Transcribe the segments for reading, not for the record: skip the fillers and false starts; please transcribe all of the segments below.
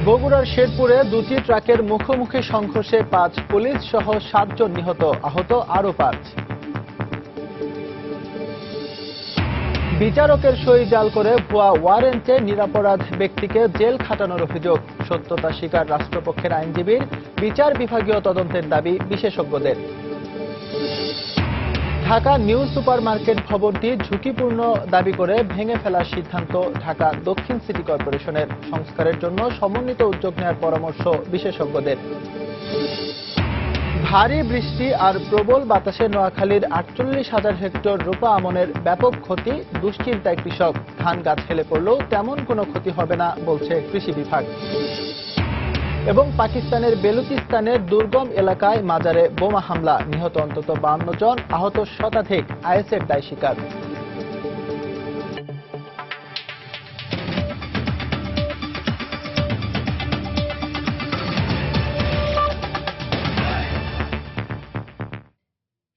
বগুড়ার শেরপুরে দুটি ট্রাকের মুখোমুখি সংঘর্ষে ৫ পুলিশ সহ ৭ জন নিহত, আহত আরও ৫। বিচারকের সই জাল করে ভুয়া ওয়ারেন্টে নিরপরাধ ব্যক্তিকে জেল খাটানোর অভিযোগ, সত্যতা স্বীকার রাষ্ট্রপক্ষের আইনজীবীর, বিচার বিভাগীয় তদন্তের দাবি বিশেষজ্ঞদের। ঢাকা নিউ সুপার মার্কেট ভবনটি ঝুঁকিপূর্ণ দাবি করে ভেঙে ফেলার সিদ্ধান্ত ঢাকা দক্ষিণ সিটি কর্পোরেশনের, সংস্কারের জন্য সমন্বিত উদ্যোগ নেওয়ার পরামর্শ বিশেষজ্ঞদের। ভারী বৃষ্টি আর প্রবল বাতাসে নোয়াখালীর ৪৮,০০০ হেক্টর রূপা আমনের ব্যাপক ক্ষতি, দুশ্চিন্তায় কৃষক। ধান গাছ হেলে পড়লেও তেমন কোনো ক্ষতি হবে না বলছে কৃষি বিভাগ। এবং পাকিস্তানের বেলুচিস্তানের দুর্গম এলাকায় মাজারে বোমা হামলা, নিহত অন্তত ৫২ জন, আহত শতাধিক, আইএসের দায় স্বীকার।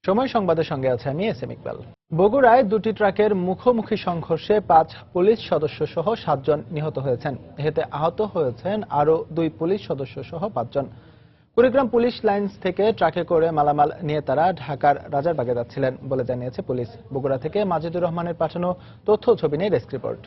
সময় সংবাদের সঙ্গে আছে আমি এস এম ইকবাল। বগুড়ায় দুটি ট্রাকের মুখোমুখি সংঘর্ষে ৫ পুলিশ সদস্য সহ ৭ জন নিহত হয়েছেন। এতে আহত হয়েছেন আরও ২ পুলিশ সদস্য সহ ৫ জন। কুড়িগ্রাম পুলিশ লাইনস থেকে ট্রাকে করে মালামাল নিয়ে তারা ঢাকার রাজারবাগে যাচ্ছিলেন বলে জানিয়েছে পুলিশ। বগুড়া থেকে মাজিদুর রহমানের পাঠানো তথ্য ছবি নিয়ে ডেস্ক রিপোর্ট।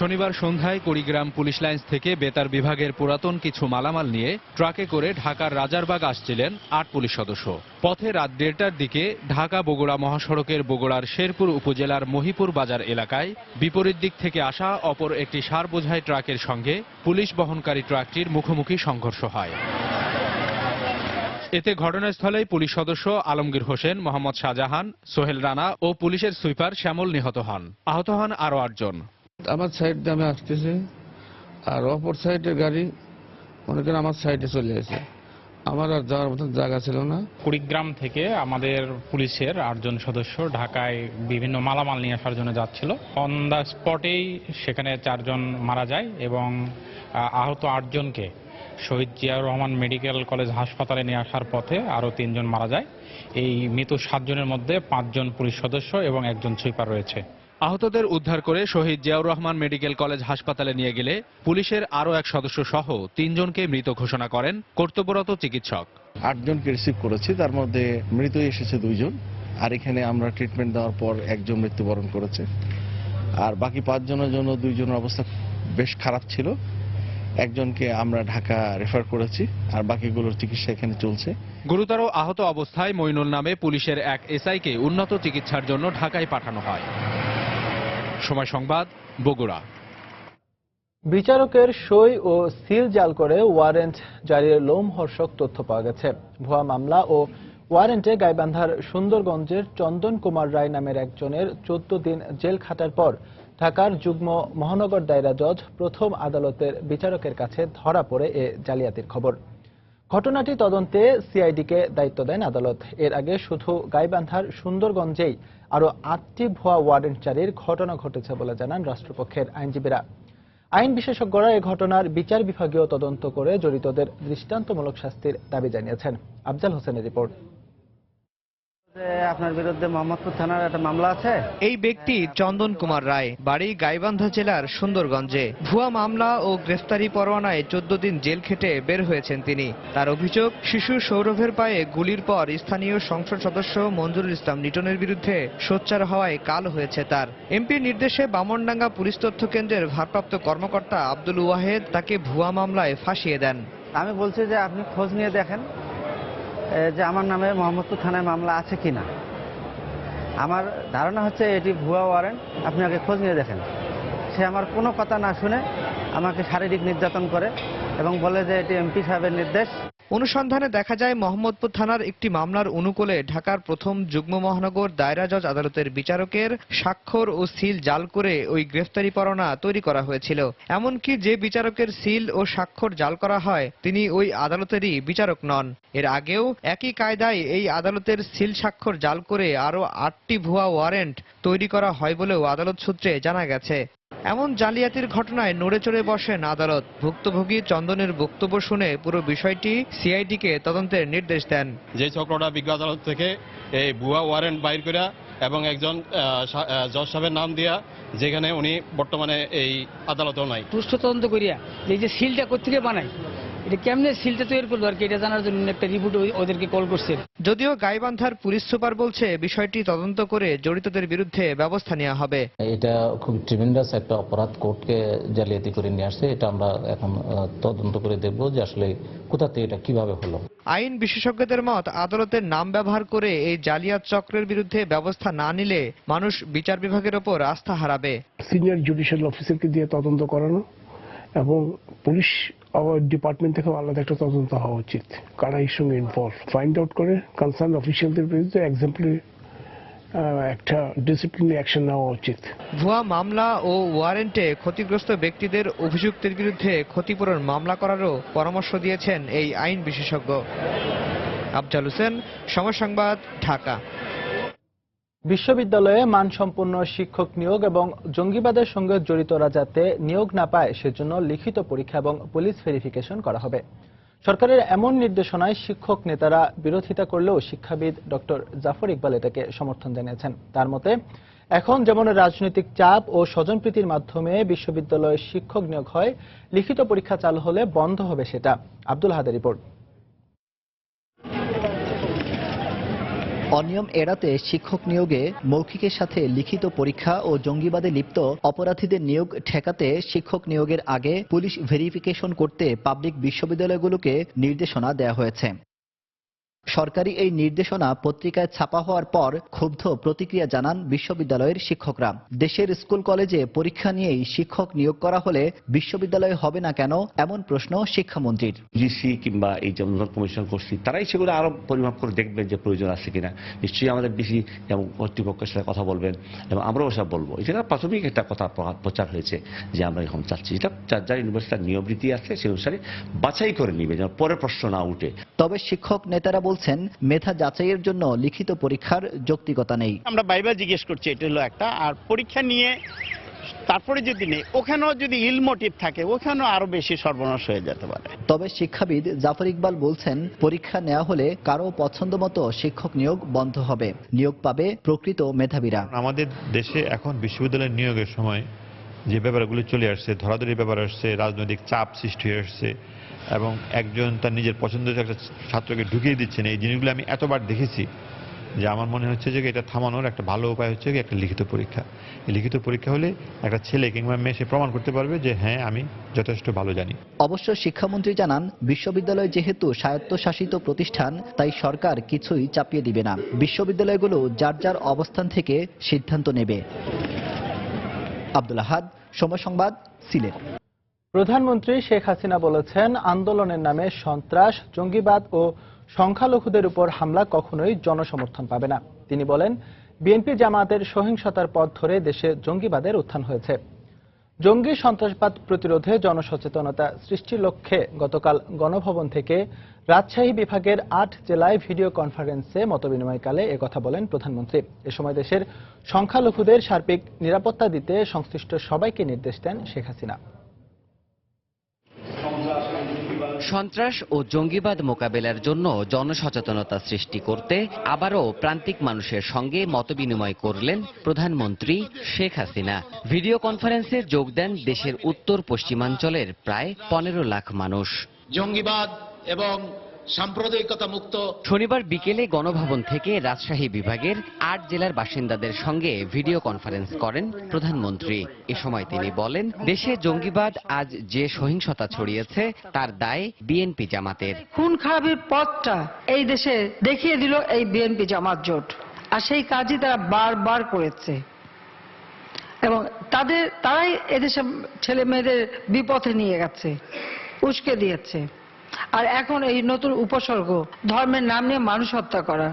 শনিবার সন্ধ্যায় কুড়িগ্রাম পুলিশ লাইন্স থেকে বেতার বিভাগের পুরাতন কিছু মালামাল নিয়ে ট্রাকে করে ঢাকার রাজারবাগ আসছিলেন ৮ পুলিশ সদস্য। পথে রাত ১:৩০টার দিকে ঢাকা বগুড়া মহাসড়কের বগুড়ার শেরপুর উপজেলার মহিপুর বাজার এলাকায় বিপরীত দিক থেকে আসা অপর একটি সার বোঝাই ট্রাকের সঙ্গে পুলিশ বহনকারী ট্রাকটির মুখোমুখি সংঘর্ষ হয়। এতে ঘটনাস্থলেই পুলিশ সদস্য আলমগীর হোসেন, মোহাম্মদ শাহজাহান, সোহেল রানা ও পুলিশের সুইপার শ্যামল নিহত হন। আহত হন আরও ৮ জন। আমার সাইড দিয়ে আমি আসতেছি, আর অপর সাইডের গাড়ি মনে করেন আমার সাইডে চলে আসে। আমার আর যাওয়ার মতন জায়গা ছিল না। কুড়িগ্রাম থেকে আমাদের পুলিশের ৮ জন সদস্য ঢাকায় বিভিন্ন মালামাল নিয়ে আসার জন্য যাচ্ছিল। অন দ্য স্পটেই সেখানে ৪ জন মারা যায় এবং আহত ৮ জনকে শহীদ জিয়াউর রহমান মেডিকেল কলেজ হাসপাতালে নিয়ে আসার পথে আরও ৩ জন মারা যায়। এই মৃত ৭ জনের মধ্যে ৫ জন পুলিশ সদস্য এবং ১ জন সুইপার রয়েছে। আহতদের উদ্ধার করে শহীদ জিয়াউর রহমান মেডিকেল কলেজ হাসপাতালে নিয়ে গেলে পুলিশের আরও ১ সদস্য সহ ৩ জনকে মৃত ঘোষণা করেন কর্তব্যরত চিকিৎসক। ৮ জনকে রিসিভ করেছি, তার মধ্যে মৃত এসেছে ২ জন, আর এখানে আমরা ট্রিটমেন্ট দেওয়ার পর ১ জন মৃত্যুবরণ করেছে। আর বাকি ৫ জনের জন্য ২ জনের অবস্থা বেশ খারাপ ছিল। ১ জনকে আমরা ঢাকা রেফার করেছি, আর বাকিগুলোর চিকিৎসা এখানে চলছে। গুরুতর আহত অবস্থায় মইনুল নামে পুলিশের এক এসআইকে উন্নত চিকিৎসার জন্য ঢাকায় পাঠানো হয়। সময় সংবাদ, বগুড়া। বিচারকের সই ও সিল জাল করে ওয়ারেন্ট জারির লোমহর্ষক তথ্য পাওয়া গেছে। ভুয়া মামলা ও ওয়ারেন্টে গাইবান্ধার সুন্দরগঞ্জের চন্দন কুমার রায় নামের একজনের ১৪ দিন জেল খাটার পর ঢাকার যুগ্ম মহানগর দায়রা জজ প্রথম আদালতের বিচারকের কাছে ধরা পড়ে এ জালিয়াতির খবর। ঘটনাটি তদন্তে সিআইডিকে দায়িত্ব দেন আদালত। এর আগে শুধু গাইবান্ধার সুন্দরগঞ্জেই আরও ৮টি ভুয়া ওয়ারেন্ট জারির ঘটনা ঘটেছে বলে জানান রাষ্ট্রপক্ষের আইনজীবীরা। আইন বিশেষজ্ঞরা এ ঘটনার বিচার বিভাগীয় তদন্ত করে জড়িতদের দৃষ্টান্তমূলক শাস্তির দাবি জানিয়েছেন। আফজাল হোসেনের রিপোর্ট। আপনার বিরুদ্ধে মোহাম্মদপুর থানার একটা মামলা আছে। এই ব্যক্তি চন্দন কুমার রায়, বাড়ি গাইবান্ধা জেলার সুন্দরগঞ্জে। ভুয়া মামলা ও গ্রেফতারি পরোয়ানায় ১৪ দিন জেল খেটে বের হয়েছেন তিনি। তার অভিযোগ, শিশু সৌরভের পায়ে গুলির পর স্থানীয় সংসদ সদস্য মঞ্জুরুল ইসলাম লিটনের বিরুদ্ধে সোচ্চার হওয়ায় কাল হয়েছে তার। এমপির নির্দেশে বামনডাঙ্গা পুলিশ তথ্য কেন্দ্রের ভারপ্রাপ্ত কর্মকর্তা আব্দুল ওয়াহেদ তাকে ভুয়া মামলায় ফাঁসিয়ে দেন। আমি বলছি যে আপনি খোঁজ নিয়ে দেখেন যে আমার নামে মোহাম্মদপুর থানায় মামলা আছে কিনা। আমার ধারণা হচ্ছে এটি ভুয়া ওয়ারেন্ট, আপনি আগে খোঁজ নিয়ে দেখেন। সে আমার কোনো কথা না শুনে আমাকে শারীরিক নির্যাতন করে এবং বলে যে এটি এমপি সাহেবের নির্দেশ। অনুসন্ধানে দেখা যায় মোহাম্মদপুর থানার একটি মামলার অনুকূলে ঢাকার প্রথম যুগ্ম মহানগর দায়রা জজ আদালতের বিচারকের স্বাক্ষর ও সিল জাল করে ওই গ্রেফতারি পরোয়ানা তৈরি করা হয়েছিল। এমনকি যে বিচারকের সিল ও স্বাক্ষর জাল করা হয় তিনি ওই আদালতেরই বিচারক নন। এর আগেও একই কায়দায় এই আদালতের সিল স্বাক্ষর জাল করে আরও ৮টি ভুয়া ওয়ারেন্ট তৈরি করা হয় বলেও আদালত সূত্রে জানা গেছে। এমন জালিয়াতির ঘটনায় নড়ে চড়ে বসেন আদালত। ভুক্তভোগী চন্দনের বক্তব্য শুনে পুরো বিষয়টি সিআইডিকে তদন্তের নির্দেশ দেন। যে চক্রটা বিজ্ঞ আদালত থেকে এই ভুয়া ওয়ারেন্ট বাইর করে এবং একজন জজ সাহেবের নাম দিয়া, যেখানে উনি বর্তমানে এই আদালতেও নাই। সুষ্ঠু তদন্ত করিয়া এই যে সিলটা কোথেকে বানায়, এটা কেমনে সিলটা তৈরি করলো আর কি, এটা জানার জন্য একটা রিপোর্ট ওদেরকে কল করছে। যদিও গাইবান্ধার পুলিশ সুপার বলছে বিষয়টি তদন্ত করে জড়িতদের বিরুদ্ধে ব্যবস্থা নেওয়া হবে। এটা খুব ট্রিমেন্ডাস একটা অপরাধ, কোর্টকে জালিয়াতি করে নিয়ে আসছে। এটা আমরা এখন তদন্ত করে দেখব যে আসলে কোথা থেকে এটা কিভাবে হলো। আইন বিশেষজ্ঞদের মত, আদালতের নাম ব্যবহার করে এই জালিয়াত চক্রের বিরুদ্ধে ব্যবস্থা না নিলে মানুষ বিচার বিভাগের ওপর আস্থা হারাবে। সিনিয়র জুডিশিয়াল অফিসারকে দিয়ে তদন্ত করানো এবং পুলিশ ডিপার্টমেন্ট থেকে আলাদা একটা তদন্ত হওয়া উচিত, কারা এর সঙ্গে ইনভলভ, ফাইন্ড আউট করে কনসার্ন অফিসিয়ালদের বিরুদ্ধে এক্সাম্পলি একটা ডিসিপ্লিনারি অ্যাকশন নেওয়া উচিত। ভুয়া মামলা ও ওয়ারেন্টে ক্ষতিগ্রস্ত ব্যক্তিদের অভিযুক্তের বিরুদ্ধে ক্ষতিপূরণ মামলা করারও পরামর্শ দিয়েছেন এই আইন বিশেষজ্ঞ। আফজাল হোসেন, সময় সংবাদ, ঢাকা। বিশ্ববিদ্যালয়ে মানসম্পন্ন শিক্ষক নিয়োগ এবং জঙ্গিবাদের সঙ্গে জড়িতরা যাতে নিয়োগ না পায় সেজন্য লিখিত পরীক্ষা এবং পুলিশ ভেরিফিকেশন করা হবে। সরকারের এমন নির্দেশনায় শিক্ষক নেতারা বিরোধিতা করলেও শিক্ষাবিদ ডক্টর জাফর ইকবাল এটাকে সমর্থন জানিয়েছেন। তার মতে, এখন যেমন রাজনৈতিক চাপ ও স্বজনপ্রীতির মাধ্যমে বিশ্ববিদ্যালয়ে শিক্ষক নিয়োগ হয়, লিখিত পরীক্ষা চালু হলে বন্ধ হবে সেটা। আব্দুল হাদের রিপোর্ট। অনিয়ম এড়াতে শিক্ষক নিয়োগে মৌখিকের সাথে লিখিত পরীক্ষা ও জঙ্গিবাদে লিপ্ত অপরাধীদের নিয়োগ ঠেকাতে শিক্ষক নিয়োগের আগে পুলিশ ভেরিফিকেশন করতে পাবলিক বিশ্ববিদ্যালয়গুলোকে নির্দেশনা দেওয়া হয়েছে। সরকারি এই নির্দেশনা পত্রিকায় ছাপা হওয়ার পর ক্ষুব্ধ প্রতিক্রিয়া জানান বিশ্ববিদ্যালয়ের শিক্ষকরা। দেশের স্কুল কলেজে পরীক্ষা নিয়েই শিক্ষক নিয়োগ করা হলে বিশ্ববিদ্যালয়ে হবে না কেন, এমন প্রশ্ন শিক্ষামন্ত্রীর। জিসি কিংবা এই যে উন্নয়ন কমিশন করছি, তারাই সেগুলো আরো পরিমাপ করে দেখবেন যে প্রয়োজন আছে কিনা। নিশ্চয়ই আমাদের ডিসি এবং কর্তৃপক্ষের সাথে কথা বলবেন এবং আমরাও সব বলবো। এটা প্রাথমিক একটা কথা প্রচার হয়েছে যে আমরা এখন চাচ্ছি, এটা যার ইউনিভার্সিটির নিয়ম রীতি আছে সেই অনুসারে বাছাই করে নিবে, যেন পরে প্রশ্ন না উঠে। তবে শিক্ষক নেতারা বলছেন মেধা যাচাইয়ের জন্য লিখিত পরীক্ষার যৌক্তিকতা নেই। আমরা বাইবা জিজ্ঞেস করছি, এটা হলো একটা, আর পরীক্ষা নিয়ে তারপরে যদি নেই, ওখানেও যদি ইল মোটিভ থাকে, ওখানেও আরো বেশি সর্বনাশ হয়ে যেতে পারে। তবে শিক্ষাবিদ জাফর ইকবাল বলছেন, পরীক্ষা নেওয়া হলে কারো পছন্দ মতো শিক্ষক নিয়োগ বন্ধ হবে, নিয়োগ পাবে প্রকৃত মেধাবীরা। আমাদের দেশে এখন বিশ্ববিদ্যালয় নিয়োগের সময় যে ব্যাপারগুলো চলে আসছে, ধরাধরি ব্যাপার আসছে, রাজনৈতিক চাপ সৃষ্টি হয়ে আসছে এবং একজন তার নিজের পছন্দের একটা ছাত্রকে ঢুকিয়ে দিচ্ছেন, এই জিনিসগুলো আমি এতবার দেখেছি যে আমার মনে হচ্ছে যে এটা থামানোর একটা ভালো উপায় হচ্ছে একটা লিখিত পরীক্ষা। এই লিখিত পরীক্ষা হলে একটা ছেলে কিংবা মেয়ে সে প্রমাণ করতে পারবে যে হ্যাঁ, আমি যথেষ্ট ভালো জানি। অবশ্য শিক্ষামন্ত্রী জানান, বিশ্ববিদ্যালয় যেহেতু স্বায়ত্তশাসিত প্রতিষ্ঠান, তাই সরকার কিছুই চাপিয়ে দিবে না। বিশ্ববিদ্যালয়গুলো যার যার অবস্থান থেকে সিদ্ধান্ত নেবে। আব্দুল আহাদ, সময় সংবাদ, সিলেট। প্রধানমন্ত্রী শেখ হাসিনা বলেছেন, আন্দোলনের নামে সন্ত্রাস, জঙ্গিবাদ ও সংখ্যালঘুদের উপর হামলা কখনোই জনসমর্থন পাবে না। তিনি বলেন, বিএনপি জামায়াতের সহিংসতার পথ ধরে দেশে জঙ্গিবাদের উত্থান হয়েছে। জঙ্গি সন্ত্রাসবাদ প্রতিরোধে জনসচেতনতা সৃষ্টির লক্ষ্যে গতকাল গণভবন থেকে রাজশাহী বিভাগের 8 জেলায় ভিডিও কনফারেন্সে মতবিনিময়কালে একথা বলেন প্রধানমন্ত্রী। এ সময় দেশের সংখ্যালঘুদের সার্বিক নিরাপত্তা দিতে সংশ্লিষ্ট সবাইকে নির্দেশ দেন শেখ হাসিনা। সন্ত্রাস ও জঙ্গিবাদ মোকাবেলার জন্য জনসচেতনতা সৃষ্টি করতে আবারও প্রান্তিক মানুষের সঙ্গে মতবিনিময় করলেন প্রধানমন্ত্রী শেখ হাসিনা। ভিডিও কনফারেন্সে যোগ দেন দেশের উত্তর পশ্চিমাঞ্চলের প্রায় 15 লাখ মানুষ। জঙ্গিবাদ এবং সাম্প্রদায়িকতা মুক্ত। শনিবার বিকেলে গণভবন থেকে রাজশাহী বিভাগের 8 জেলার বাসিন্দাদের সঙ্গে ভিডিও কনফারেন্স করেন প্রধানমন্ত্রী। এ সময় তিনি বলেন, দেশে জঙ্গিবাদ আজ যে সহিংসতা ছড়িয়েছে তার দায় বিএনপি জামাতের। খুন খারাপির পথটা এই দেশে দেখিয়ে দিল এই বিএনপি জামাত জোট, আর সেই কাজই তারা বারবার করেছে এবং তারাই এদেশে ছেলে মেয়েদের বিপথে নিয়ে গেছে, উস্কে দিয়েছে। আর এখন এই নতুন উপসর্গ, ধর্মের নাম নিয়ে মানুষ হত্যা করা।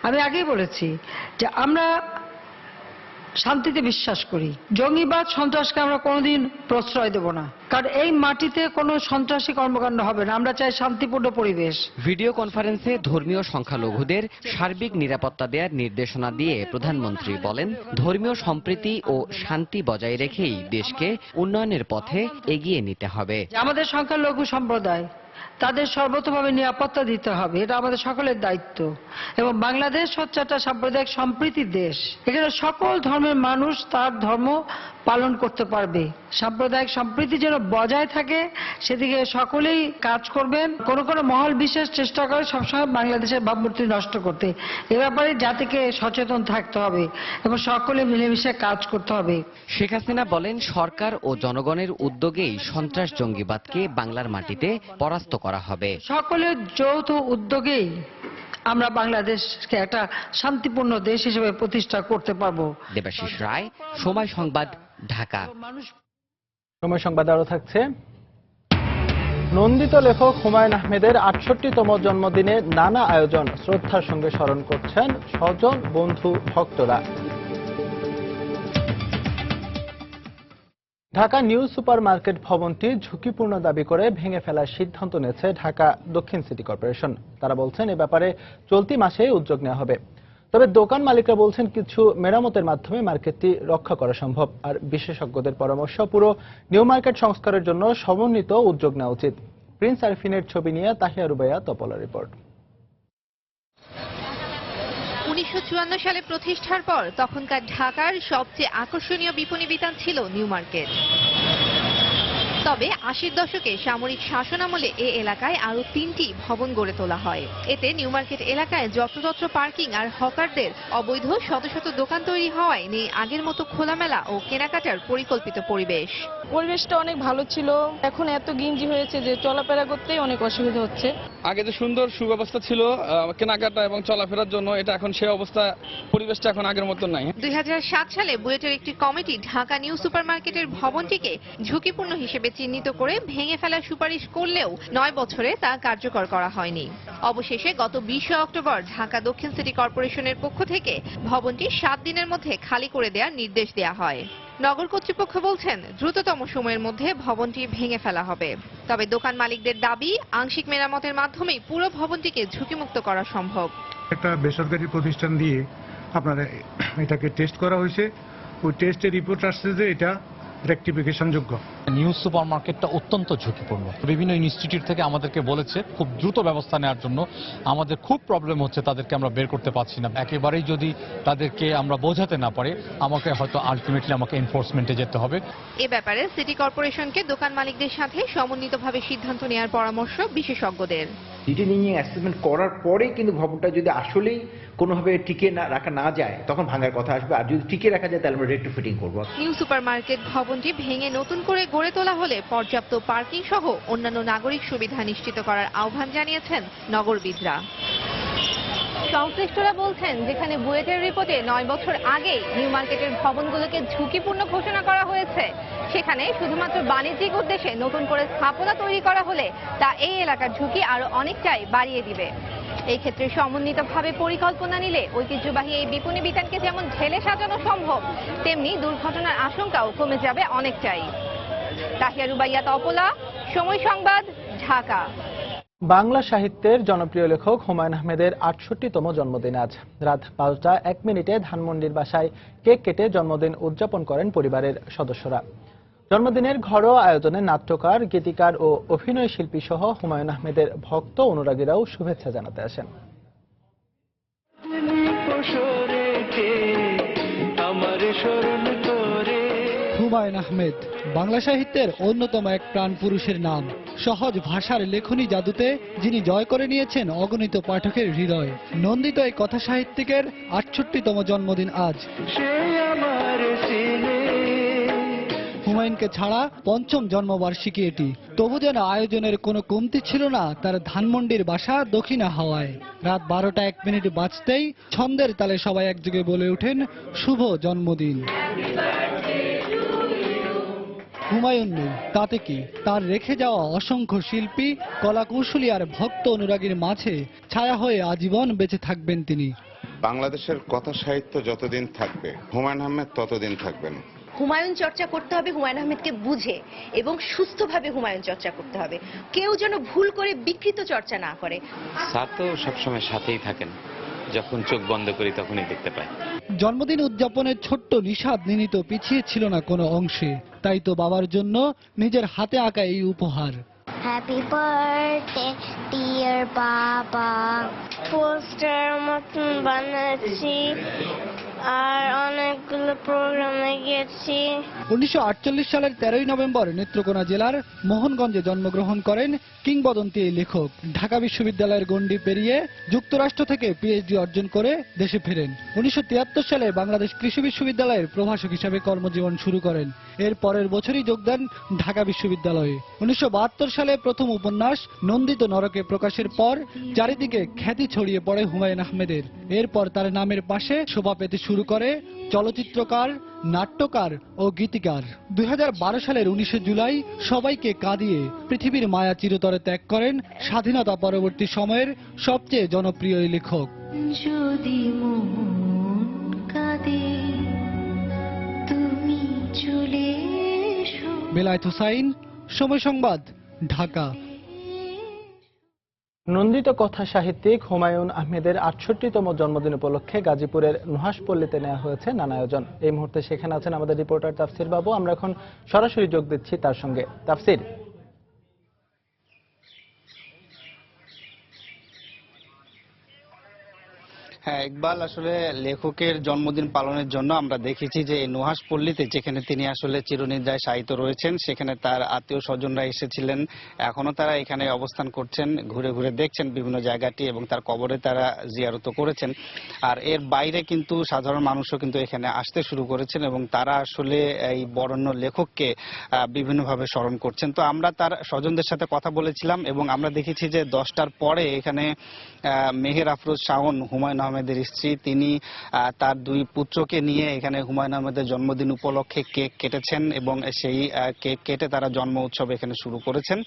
আমি আগেই বলেছি যে আমরা শান্তিতে বিশ্বাস করি, জঙ্গিবাদ সন্ত্রাসকে আমরা কোনোদিন প্রশ্রয় দেব না, কারণ এই মাটিতে কোনো সন্ত্রাসী কর্মকাণ্ড হবে না। আমরা চাই শান্তিপূর্ণ পরিবেশ। ভিডিও কনফারেন্সে ধর্মীয় সংখ্যালঘুদের সার্বিক নিরাপত্তা দেওয়ার নির্দেশনা দিয়ে প্রধানমন্ত্রী বলেন, ধর্মীয় সম্প্রীতি ও শান্তি বজায় রেখেই দেশকে উন্নয়নের পথে এগিয়ে নিতে হবে। আমাদের সংখ্যালঘু সম্প্রদায় তাদের সর্বতোভাবে নিরাপত্তা দিতে হবে, এটা আমাদের সকলের দায়িত্ব। এবং বাংলাদেশ হচ্ছে একটা সাম্প্রদায়িক সম্প্রীতির দেশ, এখানে সকল ধর্মের মানুষ তার ধর্ম পালন করতে পারবে। সাম্প্রদায়িক সম্প্রীতি যেন বজায় থাকে সেদিকে সকলেই কাজ করবেন। কোন কোন মহল বিশেষ চেষ্টা করে সবসময় বাংলাদেশের ভাবমূর্তি নষ্ট করতে, এ ব্যাপারে জাতিকে সচেতন থাকতে হবে এবং সকলে মিলেমিশে কাজ করতে হবে। শেখ হাসিনা বলেন, সরকার ও জনগণের উদ্যোগেই সন্ত্রাস জঙ্গিবাদকে বাংলার মাটিতে পরাস্ত করা হবে। সকলের যৌথ উদ্যোগেই আমরা বাংলাদেশকে একটা শান্তিপূর্ণ দেশ হিসেবে প্রতিষ্ঠা করতে পারবো। দেবাশিস রায়, সময় সংবাদ, ঢাকা। সময় সংবাদ আরো থাকছে। নন্দিত লেখক হুমায়ুন আহমেদের ৬৮তম জন্মদিনে নানা আয়োজন, শ্রদ্ধার সঙ্গে স্মরণ করছেন স্বজন, বন্ধু, ভক্তরা। ঢাকা নিউ সুপার মার্কেট ভবনটি ঝুঁকিপূর্ণ দাবি করে ভেঙে ফেলার সিদ্ধান্ত নিয়েছে ঢাকা দক্ষিণ সিটি কর্পোরেশন। তারা বলছেন এ ব্যাপারে চলতি মাসে উদ্যোগ নেওয়া হবে। তবে দোকান মালিকরা বলছেন কিছু মেরামতের মাধ্যমে মার্কেটটি রক্ষা করা সম্ভব। আর বিশেষজ্ঞদের পরামর্শ, পুরো নিউ মার্কেট সংস্কারের জন্য সমন্বিত উদ্যোগ নেওয়া উচিত। প্রিন্স আরফিনের ছবি নিয়ে তাহিয়া রুবাইয়া তপলা রিপোর্ট। ১৯৫৪ সালে প্রতিষ্ঠার পর তখনকার ঢাকার সবচেয়ে আকর্ষণীয় বিপণী বিতান ছিল নিউ মার্কেট। তবে ৮০ দশকে সামরিক শাসনামলে এ এলাকায় আরো ৩টি ভবন গড়ে তোলা হয়। এতে নিউ মার্কেট এলাকায় যত্রতত্র পার্কিং আর হকারদের অবৈধ শত শত দোকান তৈরি হওয়ায় নেই আগের মতো খোলামেলা ও কেনাকাটার পরিকল্পিত পরিবেশ। পরিবেশটা অনেক ভালো ছিল, এখন এত গিঞ্জি হয়েছে যে চলাফেরা করতেই অনেক অসুবিধা হচ্ছে। আগে যে সুন্দর সুব্যবস্থা ছিল কেনাকাটা এবং চলাফেরার জন্য, এটা এখন সে অবস্থা, পরিবেশটা এখন আগের মতো নাই। ২০০৭ সালে বুয়েটের একটি কমিটি ঢাকা নিউ সুপার মার্কেটের ভবনটিকে ঝুঁকিপূর্ণ হিসেবে চিহ্নিত করে ভেঙে ফেলার সুপারিশ করলেও ৯ বছরে তা কার্যকর করা হয়নি। অবশেষে গত ২০ অক্টোবর ঢাকা দক্ষিণ সিটি কর্পোরেশনের পক্ষ থেকে ভবনটি ৭ দিনের মধ্যে খালি করে দেওয়ার নির্দেশ দেওয়া হয়। নগর কর্তৃপক্ষ বলছেন দ্রুততম সময়ের মধ্যে ভবনটি ভেঙে ফেলা হবে। তবে দোকান মালিকদের দাবি, আংশিক মেরামতের মাধ্যমেই পুরো ভবনটিকে ঝুঁকিমুক্ত করা সম্ভব। একটা বেসরকারি প্রতিষ্ঠান দিয়ে আপনার এটাকে টেস্ট করা হয়েছে, ওই টেস্টের রিপোর্ট আসছে যে এটা রেকটিফিকেশন যোগ্য। নিউ সুপার মার্কেটটা অত্যন্ত ঝুঁকিপূর্ণ। বিভিন্ন ইনস্টিটিউট থেকে আমাদেরকে বলেছে খুব দ্রুত ব্যবস্থা নেওয়ার জন্য। আমাদের খুব প্রবলেম হচ্ছে, তাদেরকে আমরা বের করতে পারছি না। একেবারেই যদি তাদেরকে আমরা বোঝাতে না পারি, আমাকে হয়তো আলটিমেটলি আমাকে এনফোর্সমেন্টে যেতে হবে। এ ব্যাপারে সিটি কর্পোরেশনকে দোকান মালিকদের সাথে সমন্বিতভাবে সিদ্ধান্ত নেওয়ার পরামর্শ বিশেষজ্ঞদের। ডিটেইলিং অ্যাসেসমেন্ট করার পরে কিন্তু ভবনটা যদি আসলেই কোনোভাবে টিকে রাখা না যায়, তখন ভাঙার কথা আসবে। আর যদি টিকে রাখা যায় তাহলে আমরা রেট্রোফিটিং করব। নিউ সুপার মার্কেট ভবনটি ভেঙে নতুন করে গড়ে তোলা হলে পর্যাপ্ত পার্কিং সহ অন্যান্য নাগরিক সুবিধা নিশ্চিত করার আহ্বান জানিয়েছেন নগরবিদরা। সংশ্লিষ্টরা বলছেন, যেখানে বুয়েটের রিপোর্টে ৯ বছর আগেই নিউ মার্কেটের ভবনগুলোকে ঝুঁকিপূর্ণ ঘোষণা করা হয়েছে, সেখানে শুধুমাত্র বাণিজ্যিক উদ্দেশ্যে নতুন করে স্থাপনা তৈরি করা হলে তা এই এলাকার ঝুঁকি আরো অনেকটাই বাড়িয়ে দিবে। এই ক্ষেত্রে সমন্বিতভাবে পরিকল্পনা নিলে ঐতিহ্যবাহী এই বিপণী বিতানকে যেমন ঢেলে সাজানো সম্ভব, তেমনি দুর্ঘটনার আশঙ্কাও কমে যাবে অনেকটাই। তাহিয়া রুবাইয়া তপলা, সময় সংবাদ, ঢাকা। বাংলা সাহিত্যের জনপ্রিয় লেখক হুমায়ুন আহমেদের ৬৮তম জন্মদিন আজ। রাত ৫টা ১ মিনিটে ধানমন্ডির বাসায় কেক কেটে জন্মদিন উদযাপন করেন পরিবারের সদস্যরা। জন্মদিনের ঘরোয়া আয়োজনে নাট্যকার, গীতিকার ও অভিনয় শিল্পী সহ হুমায়ুন আহমেদের ভক্ত অনুরাগীরাও শুভেচ্ছা জানাতে আসেন। হুমায়ুন আহমেদ বাংলা সাহিত্যের অন্যতম এক প্রাণ পুরুষের নাম। সহজ ভাষার লেখনী জাদুতে যিনি জয় করে নিয়েছেন অগণিত পাঠকের হৃদয়। নন্দিত এই কথা সাহিত্যিকের ৬৮তম জন্মদিন আজ। হুমায়ুনকে ছাড়া ৫ম জন্মবার্ষিকী এটি। তবু যেন আয়োজনের কোনো কমতি ছিল না তার ধানমন্ডির বাসা দক্ষিণা হাওয়ায়। রাত ১২টা ১ মিনিট বাজতেই ছন্দের তালে সবাই একযোগে বলে ওঠেন শুভ জন্মদিন। হুমায়ুন নেই তাতে কি, তার রেখে যাওয়া অসংখ্য শিল্পী, কলাকৌশলী আর ভক্ত অনুরাগীর মাঝে ছায়া হয়ে আজীবন বেঁচে থাকবেন তিনি। বাংলাদেশের কথা সাহিত্য যতদিন থাকবে, হুমায়ুন আহমেদ ততদিন থাকবেন। হুমায়ুন চর্চা করতে হবে হুমায়ুন আহমেদকে বুঝে এবং সুস্থভাবে হুমায়ুন চর্চা করতে হবে। কেউ যেন ভুল করে বিকৃত চর্চা না করে। স্যার তো সবসময় সাথেই থাকেন, যখন চোখ বন্ধ করি তখনই দেখতে পাই। জন্মদিন উদযাপনের ছোট্ট নিষাদ নিনিত পিছিয়ে ছিল না কোনো অংশে। তাই তো বাবার জন্য নিজের হাতে আঁকা এই উপহার। হ্যাপি বার্থডে ডিয়ার বাবা। পোস্টার মতন বানাচ্ছি আর অনেকগুলো প্রোগ্রামে গেছি। 1948 সালের 13ই নভেম্বর নেত্রকোনা জেলার মোহনগঞ্জে জন্মগ্রহণ করেন কিংবদন্তি এই লেখক। ঢাকা বিশ্ববিদ্যালয়ের গণ্ডি পেরিয়ে যুক্তরাষ্ট্র থেকে পিএইচডি অর্জন করে দেশে ফেরেন। 1973 সালে বাংলাদেশ কৃষি বিশ্ববিদ্যালয়ের প্রভাষক হিসেবে কর্মজীবন শুরু করেন। এর পরের বছরই যোগ দেন ঢাকা বিশ্ববিদ্যালয়ে। 1972 সালে প্রথম উপন্যাস নন্দিত নরকে প্রকাশের পর চারিদিকে খ্যাতি ছড়িয়ে পড়ে হুমায়ুন আহমেদের। এরপর তার নামের পাশে শোভা পেতে শুরু করে চলচ্চিত্রকার, নাট্যকার ও গীতিকার। 2012 সালের 19 জুলাই সবাইকে কাঁদিয়ে পৃথিবীর মায়া চিরতরে ত্যাগ করেন স্বাধীনতা পরবর্তী সময়ের সবচেয়ে জনপ্রিয় এই লেখক। যদি মন কাঁদে তুমি চলে এসো। বেলায়েত হোসাইন, সময় সংবাদ, ঢাকা। নন্দিত কথা সাহিত্যিক হুমায়ুন আহমেদের 68তম জন্মদিন উপলক্ষে গাজীপুরের নুহাশপল্লীতে নেওয়া হয়েছে নানা আয়োজন। এই মুহূর্তে সেখানে আছেন আমাদের রিপোর্টার তাফসির বাবু। আমরা এখন সরাসরি যোগ দিচ্ছি তার সঙ্গে। তাফসির। হ্যাঁ ইকবাল, আসলে লেখকের জন্মদিন পালনের জন্য আমরা দেখেছি যে নুহাশপল্লীতে, যেখানে তিনি আসলে চিরনিদ্রায় শায়িত রয়েছেন, সেখানে তার আত্মীয় স্বজনরা এসেছিলেন। এখনো তারা এখানে অবস্থান করছেন, ঘুরে ঘুরে দেখছেন বিভিন্ন জায়গাটি এবং তার কবরে তারা জিয়ারত করেছেন। আর এর বাইরে কিন্তু সাধারণ মানুষও কিন্তু এখানে আসতে শুরু করেছেন এবং তারা আসলে এই বরেণ্য লেখককে বিভিন্নভাবে স্মরণ করছেন। তো আমরা তার স্বজনদের সাথে কথা বলেছিলাম এবং আমরা দেখেছি যে 10টার পরে এখানে মেহের আফরোজ শাওন, হুমায়ুন আহমেদের স্ত্রী, তিনি তার 2 পুত্রকে নিয়ে এখানে হুমায়ুন আহমেদের জন্মদিন উপলক্ষে কেক কেটেছেন এবং সেই কেক কেটে তারা জন্ম উৎসব এখানে শুরু করেছেন।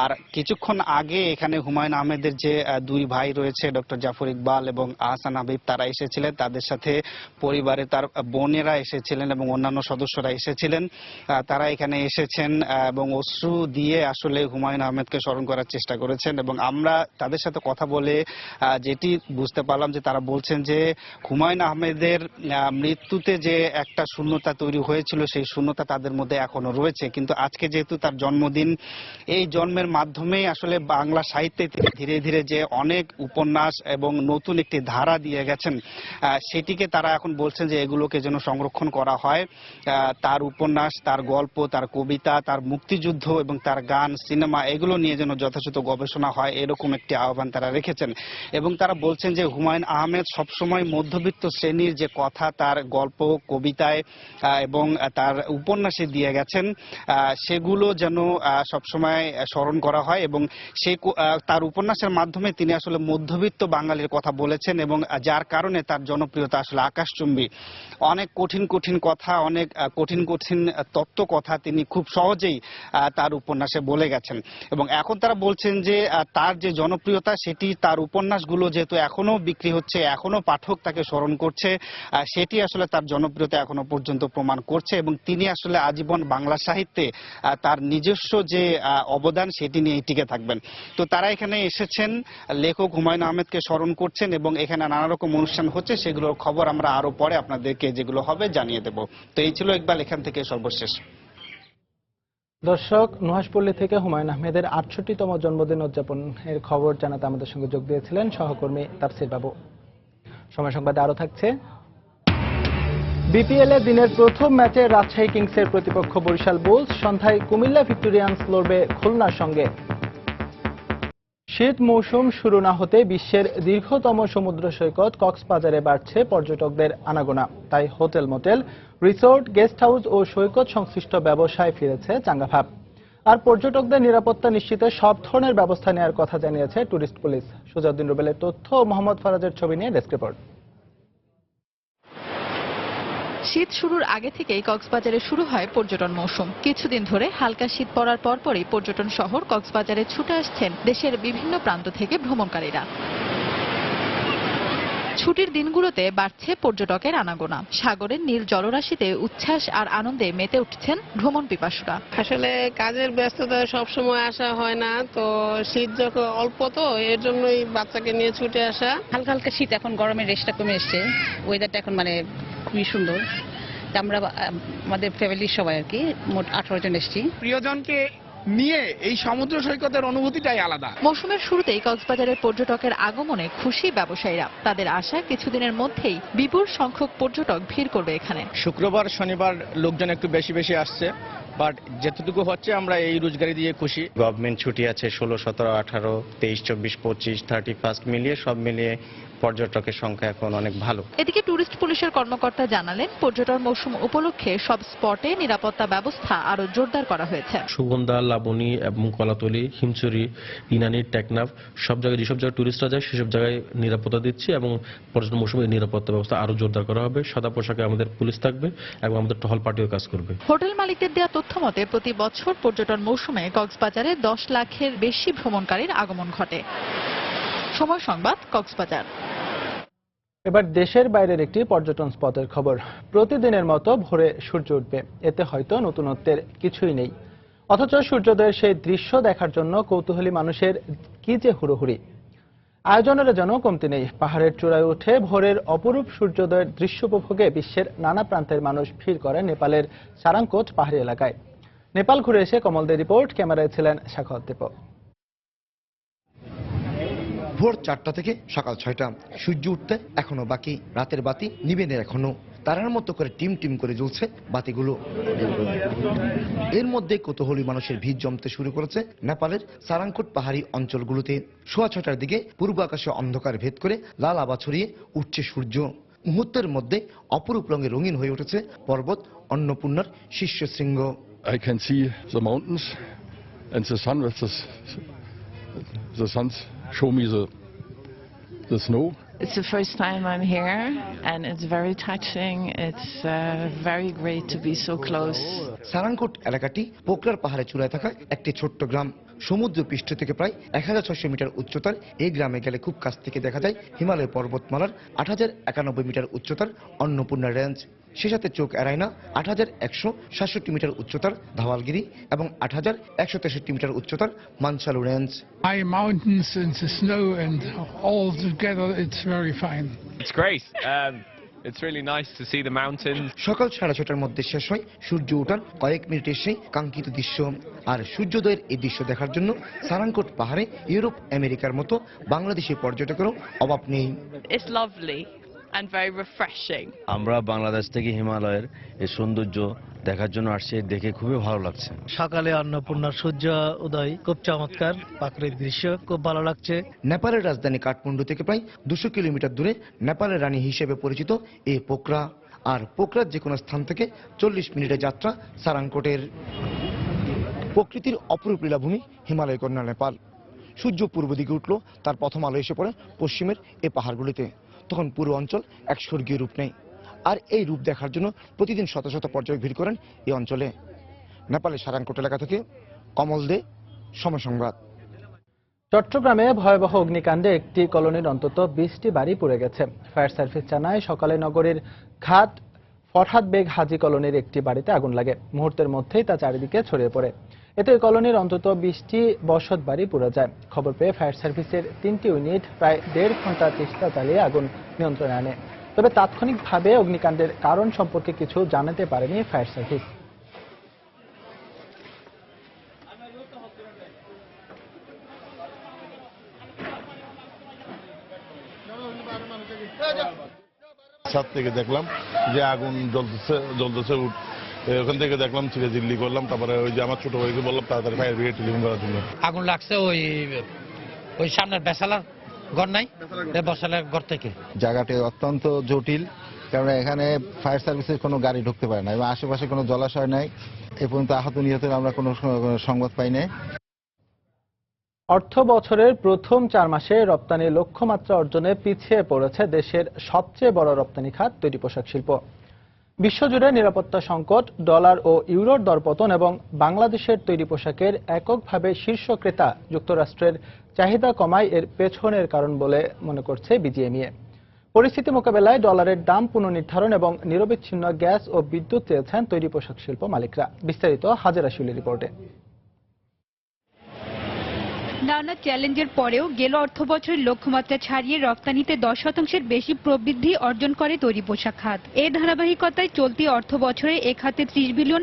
আর কিছুক্ষণ আগে এখানে হুমায়ুন আহমেদের যে 2 ভাই রয়েছে, ডক্টর জাফর ইকবাল এবং আহসান হাবিব, তারা এসেছিলেন। তাদের সাথে পরিবারে তার বোনেরা এসেছিলেন এবং অন্যান্য সদস্যরা এসেছিলেন। তারা এখানে এসেছেন এবং অশ্রু দিয়ে আসলে হুমায়ুন আহমেদকে স্মরণ করার চেষ্টা করেছেন এবং আমরা তাদের সাথে কথা বলে যেটি বুঝতে পারলাম যে তারা বলছেন যে হুমায়ুন আহমেদের মৃত্যুতে যে একটা শূন্যতা তৈরি হয়েছিল, সেই শূন্যতা তাদের মধ্যে এখনো রয়েছে। কিন্তু আজকে যেহেতু তার জন্মদিন, এই জন্মের মাধ্যমেই আসলে বাংলা সাহিত্যে ধীরে ধীরে যে অনেক উপন্যাস এবং নতুন একটি ধারা দিয়ে গেছেন, সেটিকে তারা এখন বলছেন যে এগুলোকে যেন সংরক্ষণ করা হয়। তার উপন্যাস, তার গল্প, তার কবিতা, তার মুক্তিযুদ্ধ এবং তার গান, সিনেমা, এগুলো নিয়ে যেন যথাযথ গবেষণা হয়, এরকম একটি আহ্বান তারা রেখেছেন। এবং তারা বলছেন যে হুমায়ুন আহমেদ সবসময় মধ্যবিত্ত শ্রেণীর যে কথা তার গল্প, কবিতায় এবং তার উপন্যাসে দিয়ে গেছেন, সেগুলো যেন সবসময় স্মরণ করা হয় এবং সেই তার উপন্যাসের মাধ্যমে তিনি আসলে মধ্যবিত্ত বাঙালির কথা বলেছেন এবং যার কারণে তার জনপ্রিয়তা আসলে আকাশচুম্বী। অনেক কঠিন কঠিন কথা, অনেক কঠিন কঠিন তত্ত্ব কথা তিনি খুব সহজেই তার উপন্যাসে বলে গেছেন এবং এখন তারা বলছেন যে তার যে জনপ্রিয়তা, সেটি তার উপন্যাসগুলো যেহেতু এখনো বিক্রি হচ্ছে, এখনো পাঠক তাকে স্মরণ করছে, সেটি আসলে তার জনপ্রিয়তা এখনো পর্যন্ত প্রমাণ করছে এবং তিনি আসলে আজীবন বাংলা সাহিত্যে তার নিজস্ব যে অবদান, সেটি নিয়ে টিকে থাকবেন। তো তারা এখানে এসেছেন, লেখক হুমায়ুন আহমেদকে স্মরণ করছেন এবং এখানে নানা রকম অনুষ্ঠান হচ্ছে, সেগুলোর খবর আমরা আরো পরে আপনাদেরকে যেগুলো হবে জানিয়ে দেব। তো এই ছিল ইকবাল এখান থেকে সর্বশেষ। দর্শক, নুহাশপল্লী থেকে হুমায়ুন আহমেদের 68তম জন্মদিন উদযাপনের খবর জানাতে আমাদের সঙ্গে যোগ দিয়েছিলেন সহকর্মী তাফসির বাবু। সময় সংবাদে আরো থাকছে। বিপিএল এ দিনের প্রথম ম্যাচে রাজশাহী কিংসের প্রতিপক্ষ বরিশাল বুলস, সন্ধ্যায় কুমিল্লা ভিক্টোরিয়ান্স লড়বে খুলনার সঙ্গে। শীত মৌসুম শুরু না হতে বিশ্বের দীর্ঘতম সমুদ্র সৈকত কক্সবাজারে বাড়ছে পর্যটকদের আনাগোনা। তাই hotel, motel, resort, guest house ও সৈকত সংশ্লিষ্ট ব্যবসায় ফিরেছে চাঙ্গাভাব। আর পর্যটকদের নিরাপত্তা নিশ্চিতে সব ধরনের ব্যবস্থা নেওয়ার কথা জানিয়েছে টুরিস্ট পুলিশ। সুজাউদ্দিন রুবেলের তথ্য ও মোহাম্মদ ফরাজের ছবি নিয়ে ডেস্ক রিপোর্ট। শীত শুরুর আগে থেকেই কক্সবাজারে শুরু হয় পর্যটন মৌসুম। কিছুদিন ধরে হালকা শীত পড়ার পরপরই পর্যটন শহর কক্সবাজারে ছুটে আসছেন দেশের বিভিন্ন প্রান্ত থেকে ভ্রমণকারীরা। ছুটির দিনগুলোতে বাড়ছে পর্যটকের আনাগোনা। সাগরের নীল জলরাশিতে উচ্ছ্বাস আর আনন্দে মেতে উঠছেন ভ্রমণ পিপাসুরা। আসলে কাজের ব্যস্ততায় সবসময় আসা হয় না, তো শীত যখন অল্প, তো এর জন্যই বাচ্চাকে নিয়ে ছুটে আসা। হালকা হালকা শীত, এখন গরমের রেশটা কমে এসছে, ওয়েদারটা এখন খুবই সুন্দর। আমরা আমাদের ফ্যামিলির সবাই আর কি মোট 18 জন এসেছি। প্রিয়জনকে নিয়ে এই সমুদ্র সৈকতের অনুভূতিটাই আলাদা। মৌসুমের শুরুতেই কক্সবাজারের পর্যটকের আগমনে খুশি ব্যবসায়ীরা। তাদের আশা কিছুদিনের মধ্যেই বিপুল সংখ্যক পর্যটক ভিড় করবে এখানে। শুক্রবার শনিবার লোকজন একটু বেশি বেশি আসছে, বাট যেতটুকু হচ্ছে আমরা এই রোজগারি দিয়ে খুশি। গভর্নমেন্ট ছুটি আছে 16, 17, 18, 23, 24, 25, 31 মিলিয়ে সব মিলিয়ে পর্যটকের সংখ্যা এখন অনেক ভালো। এদিকে ট্যুরিস্ট পুলিশের কর্মকর্তা জানালেন, পর্যটন মৌসুম উপলক্ষে সব স্পটে নিরাপত্তা ব্যবস্থা আরো জোরদার করা হয়েছে। সুগন্ধা, লাবণী এবং কলাতলি, হিমচুরি, ইনানি, টেকনাফ সব জায়গায় যেসব জায়গায় টুরিস্টরা যায় সেসব জায়গায় নিরাপত্তা দিচ্ছি এবং পর্যটন মৌসুমে নিরাপত্তা ব্যবস্থা আরো জোরদার করা হবে। সাদা পোশাকে আমাদের পুলিশ থাকবে এবং আমাদের টহল পার্টিও কাজ করবে। হোটেল মালিকদের দেওয়া তথ্য মতে প্রতি বছর পর্যটন মৌসুমে কক্সবাজারে 10 লাখের বেশি ভ্রমণকারীর আগমন ঘটে। সময় সংবাদ, কক্সবাজার। এবার দেশের বাইরের একটি পর্যটন স্পটের খবর। প্রতিদিনের মতো ভোরে সূর্য উঠবে, এতে হয়তো নতুনত্বের কিছুই নেই, অথচ সূর্যোদয়ের সেই দৃশ্য দেখার জন্য কৌতূহলী মানুষের কি যে হুড়োহুড়ি। আয়োজনের যেন কমতি নেই। পাহাড়ের চূড়ায় উঠে ভোরের অপরূপ সূর্যোদয়ের দৃশ্য উপভোগে বিশ্বের নানা প্রান্তের মানুষ ভিড় করে নেপালের সারাংকোট পাহাড়ি এলাকায়। নেপাল ঘুরে এসে কমলদের রিপোর্ট, ক্যামেরায় ছিলেন শাখাওয়াত দীপক। ভোর 4টা থেকে সকাল 6টা, সূর্য উঠতে এখনো বাকি, রাতের বাতি নিবে না এখনো। তারার মতো করে টিম টিম করে জ্বলছে বাতিগুলো। এর মধ্যে কৌতূহলী মানুষের ভিড় জমতে শুরু করেছে নেপালের সারাংকোট পাহাড়ি অঞ্চলগুলোতে। সোয়া 6টার দিকে পূর্ব আকাশে অন্ধকার ভেদ করে লাল আভা ছড়িয়ে উঠছে সূর্য। মুহূর্তের মধ্যে অপরূপ রঙে রঙিন হয়ে উঠেছে পর্বত অন্নপূর্ণার শীর্ষ শৃঙ্গ। I can see the mountains and the sun with the sun show me the snow. It's the first time I'm here and it's very touching. It's very great to be so close. Sarangkot এলাকাটি পোকরার পাহাড়ে চূড়ায় থাকা একটি ছোট্ট গ্রাম। সমুদ্র পৃষ্ঠ থেকে প্রায় 1600 মিটার উচ্চতার এই গ্রামে গেলে খুব কাছ থেকে দেখা যায় হিমালয় পর্বতমালার 8091 মিটার উচ্চতার অন্নপূর্ণা রেঞ্জ। সে সাথে চোখ এড়ায় না 8167 মিটার উচ্চতার ধাওয়ালগিরি এবং 8163 মিটার উচ্চতার মানসালু range. High mountains and the snow and all together it's very fine. It's great. It's really nice to see the mountains. সকাল 6:30টার মধ্যে শেষ হয় সূর্য ওঠার কয়েক মিনিটের সেই কাঙ্ক্ষিত দৃশ্য। আর সূর্যোদয়ের এই দৃশ্য দেখার জন্য সারাংকোট পাহাড়ে ইউরোপ আমেরিকার মতো বাংলাদেশি পর্যটকেরও অভাব নেই। It's lovely and very refreshing. আমরা বাংলাদেশ থেকে হিমালয়ের এই সৌন্দর্য দেখার জন্য আসছি, দেখে খুবই ভালো লাগছে। সকালে অন্নপূর্ণার সূর্য উদয় খুব চমৎকার, প্রাকৃতিক দৃশ্য খুব ভালো লাগছে। নেপালের রাজধানী কাঠমান্ডু থেকে প্রায় 200 কিলোমিটার দূরে নেপালের রানী হিসেবে পরিচিত এই পোকরা। আর পোকরার যে কোনো স্থান থেকে 40 মিনিটের যাত্রা সারাংকোটের। প্রকৃতির অপরূপ লীলাভূমি হিমালয় কন্যা নেপাল। সূর্য পূর্ব দিকে উঠল, তার প্রথম আলো এসে পড়ে পশ্চিমের এই পাহাড়গুলিতে। তখন পুরো অঞ্চল এক স্বর্গীয় রূপ নেয়। আর এই রূপ দেখার জন্য প্রতিদিন শত শত পর্যটক ভিড় করেন এই অঞ্চলে। নেপালের সারাংকোট এলাকা থেকে কমল দে, সময় সংবাদ। চট্টগ্রামে ভয়াবহ অগ্নিকাণ্ডে একটি কলোনির অন্তত 20টি বাড়ি পুড়ে গেছে। ফায়ার সার্ভিস জানায়, সকালে নগরীর ঘাট ফরহাদ বেগ হাজি কলোনির একটি বাড়িতে আগুন লাগে। মুহূর্তের মধ্যেই তা চারিদিকে ছড়িয়ে পড়ে। এতে ওই কলোনির অন্তত 20টি বসত বাড়ি পুড়ে যায়। খবর পেয়ে ফায়ার সার্ভিসের 3টি ইউনিট প্রায় 1.5 ঘন্টা চেষ্টা চালিয়ে আগুন নিয়ন্ত্রণে আনে। তবে তাৎক্ষণিকভাবে অগ্নিকাণ্ডের কারণ সম্পর্কে কিছু জানাতে পারেনি ফায়ার সার্ভিস। ছাদ থেকে দেখলাম যে আগুন জ্বলতেছে। ওখান থেকে দেখলাম, চিল্লি করলাম। তারপরে ওই যে আমার ছোট ভাইকে বললাম তাড়াতাড়ি ফায়ার ব্রিগেড টেলিফোন করার জন্য। আগুন লাগছে ওই সামনের বেসালার ঘর নাই, বেসালার ঘর থেকে। জায়গাটি অত্যন্ত জটিল, কারণ এখানে ফায়ার সার্ভিসের কোনো গাড়ি ঢুকতে পারে না এবং আশেপাশে কোনো জলাশয় নাই। এ পর্যন্ত আহত নিহতের আমরা কোনো সংবাদ পাই নাই। অর্থ বছরের প্রথম 4 মাসে রপ্তানি লক্ষ্যমাত্রা অর্জনে পিছিয়ে পড়েছে দেশের সবচেয়ে বড় রপ্তানি খাত তৈরি পোশাক শিল্প। বিশ্বজুড়ে নিরাপত্তা সংকট, ডলার ও ইউরোর দরপতন এবং বাংলাদেশের তৈরি পোশাকের এককভাবে শীর্ষ ক্রেতা যুক্তরাষ্ট্রের চাহিদা কমায় এর পেছনের কারণ বলে মনে করছে বিজিএমইএ। পরিস্থিতি মোকাবেলায় ডলারের দাম পুনর্নির্ধারণ এবং নিরবিচ্ছিন্ন গ্যাস ও বিদ্যুৎ চেয়েছেন তৈরি পোশাক শিল্প মালিকরা। বিস্তারিত হাজেরা শিউলির রিপোর্টে। নানা চ্যালেঞ্জের পরেও গেল অর্থবছরের লক্ষ্যমাত্রা ছাড়িয়ে রপ্তানিতে 10% বেশি প্রবৃদ্ধি অর্জন করে তৈরি পোশাক খাত। এই ধারাবাহিকতায় চলতি অর্থবছরে এ খাতে $30 বিলিয়ন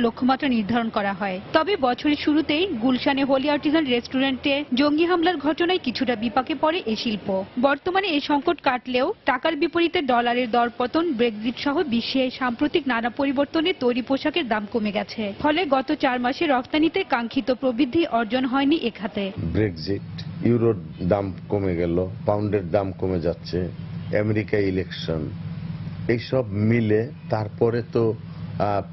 লক্ষ্যমাত্রা নির্ধারণ করা হয়। তবে বছরের শুরুতেই গুলশানে হোলি আর্টিজান রেস্টুরেন্টে জঙ্গি হামলার ঘটনায় কিছুটা বিপাকে পড়ে এই শিল্প। বর্তমানে এই সংকট কাটলেও টাকার বিপরীতে ডলারের দরপতন, ব্রেক্সিট সহ বিশ্বে সাম্প্রতিক নানা পরিবর্তনে তৈরি পোশাকের দাম কমে গেছে। ফলে গত 4 মাসে রপ্তানিতে কাঙ্ক্ষিত প্রবৃদ্ধি অর্জন হয়নি এ খাতে। ব্রেক্সিট, ইউরোর দাম কমে গেল, পাউন্ডের দাম কমে যাচ্ছে, আমেরিকা ইলেকশন, এইসব মিলে তারপরে তো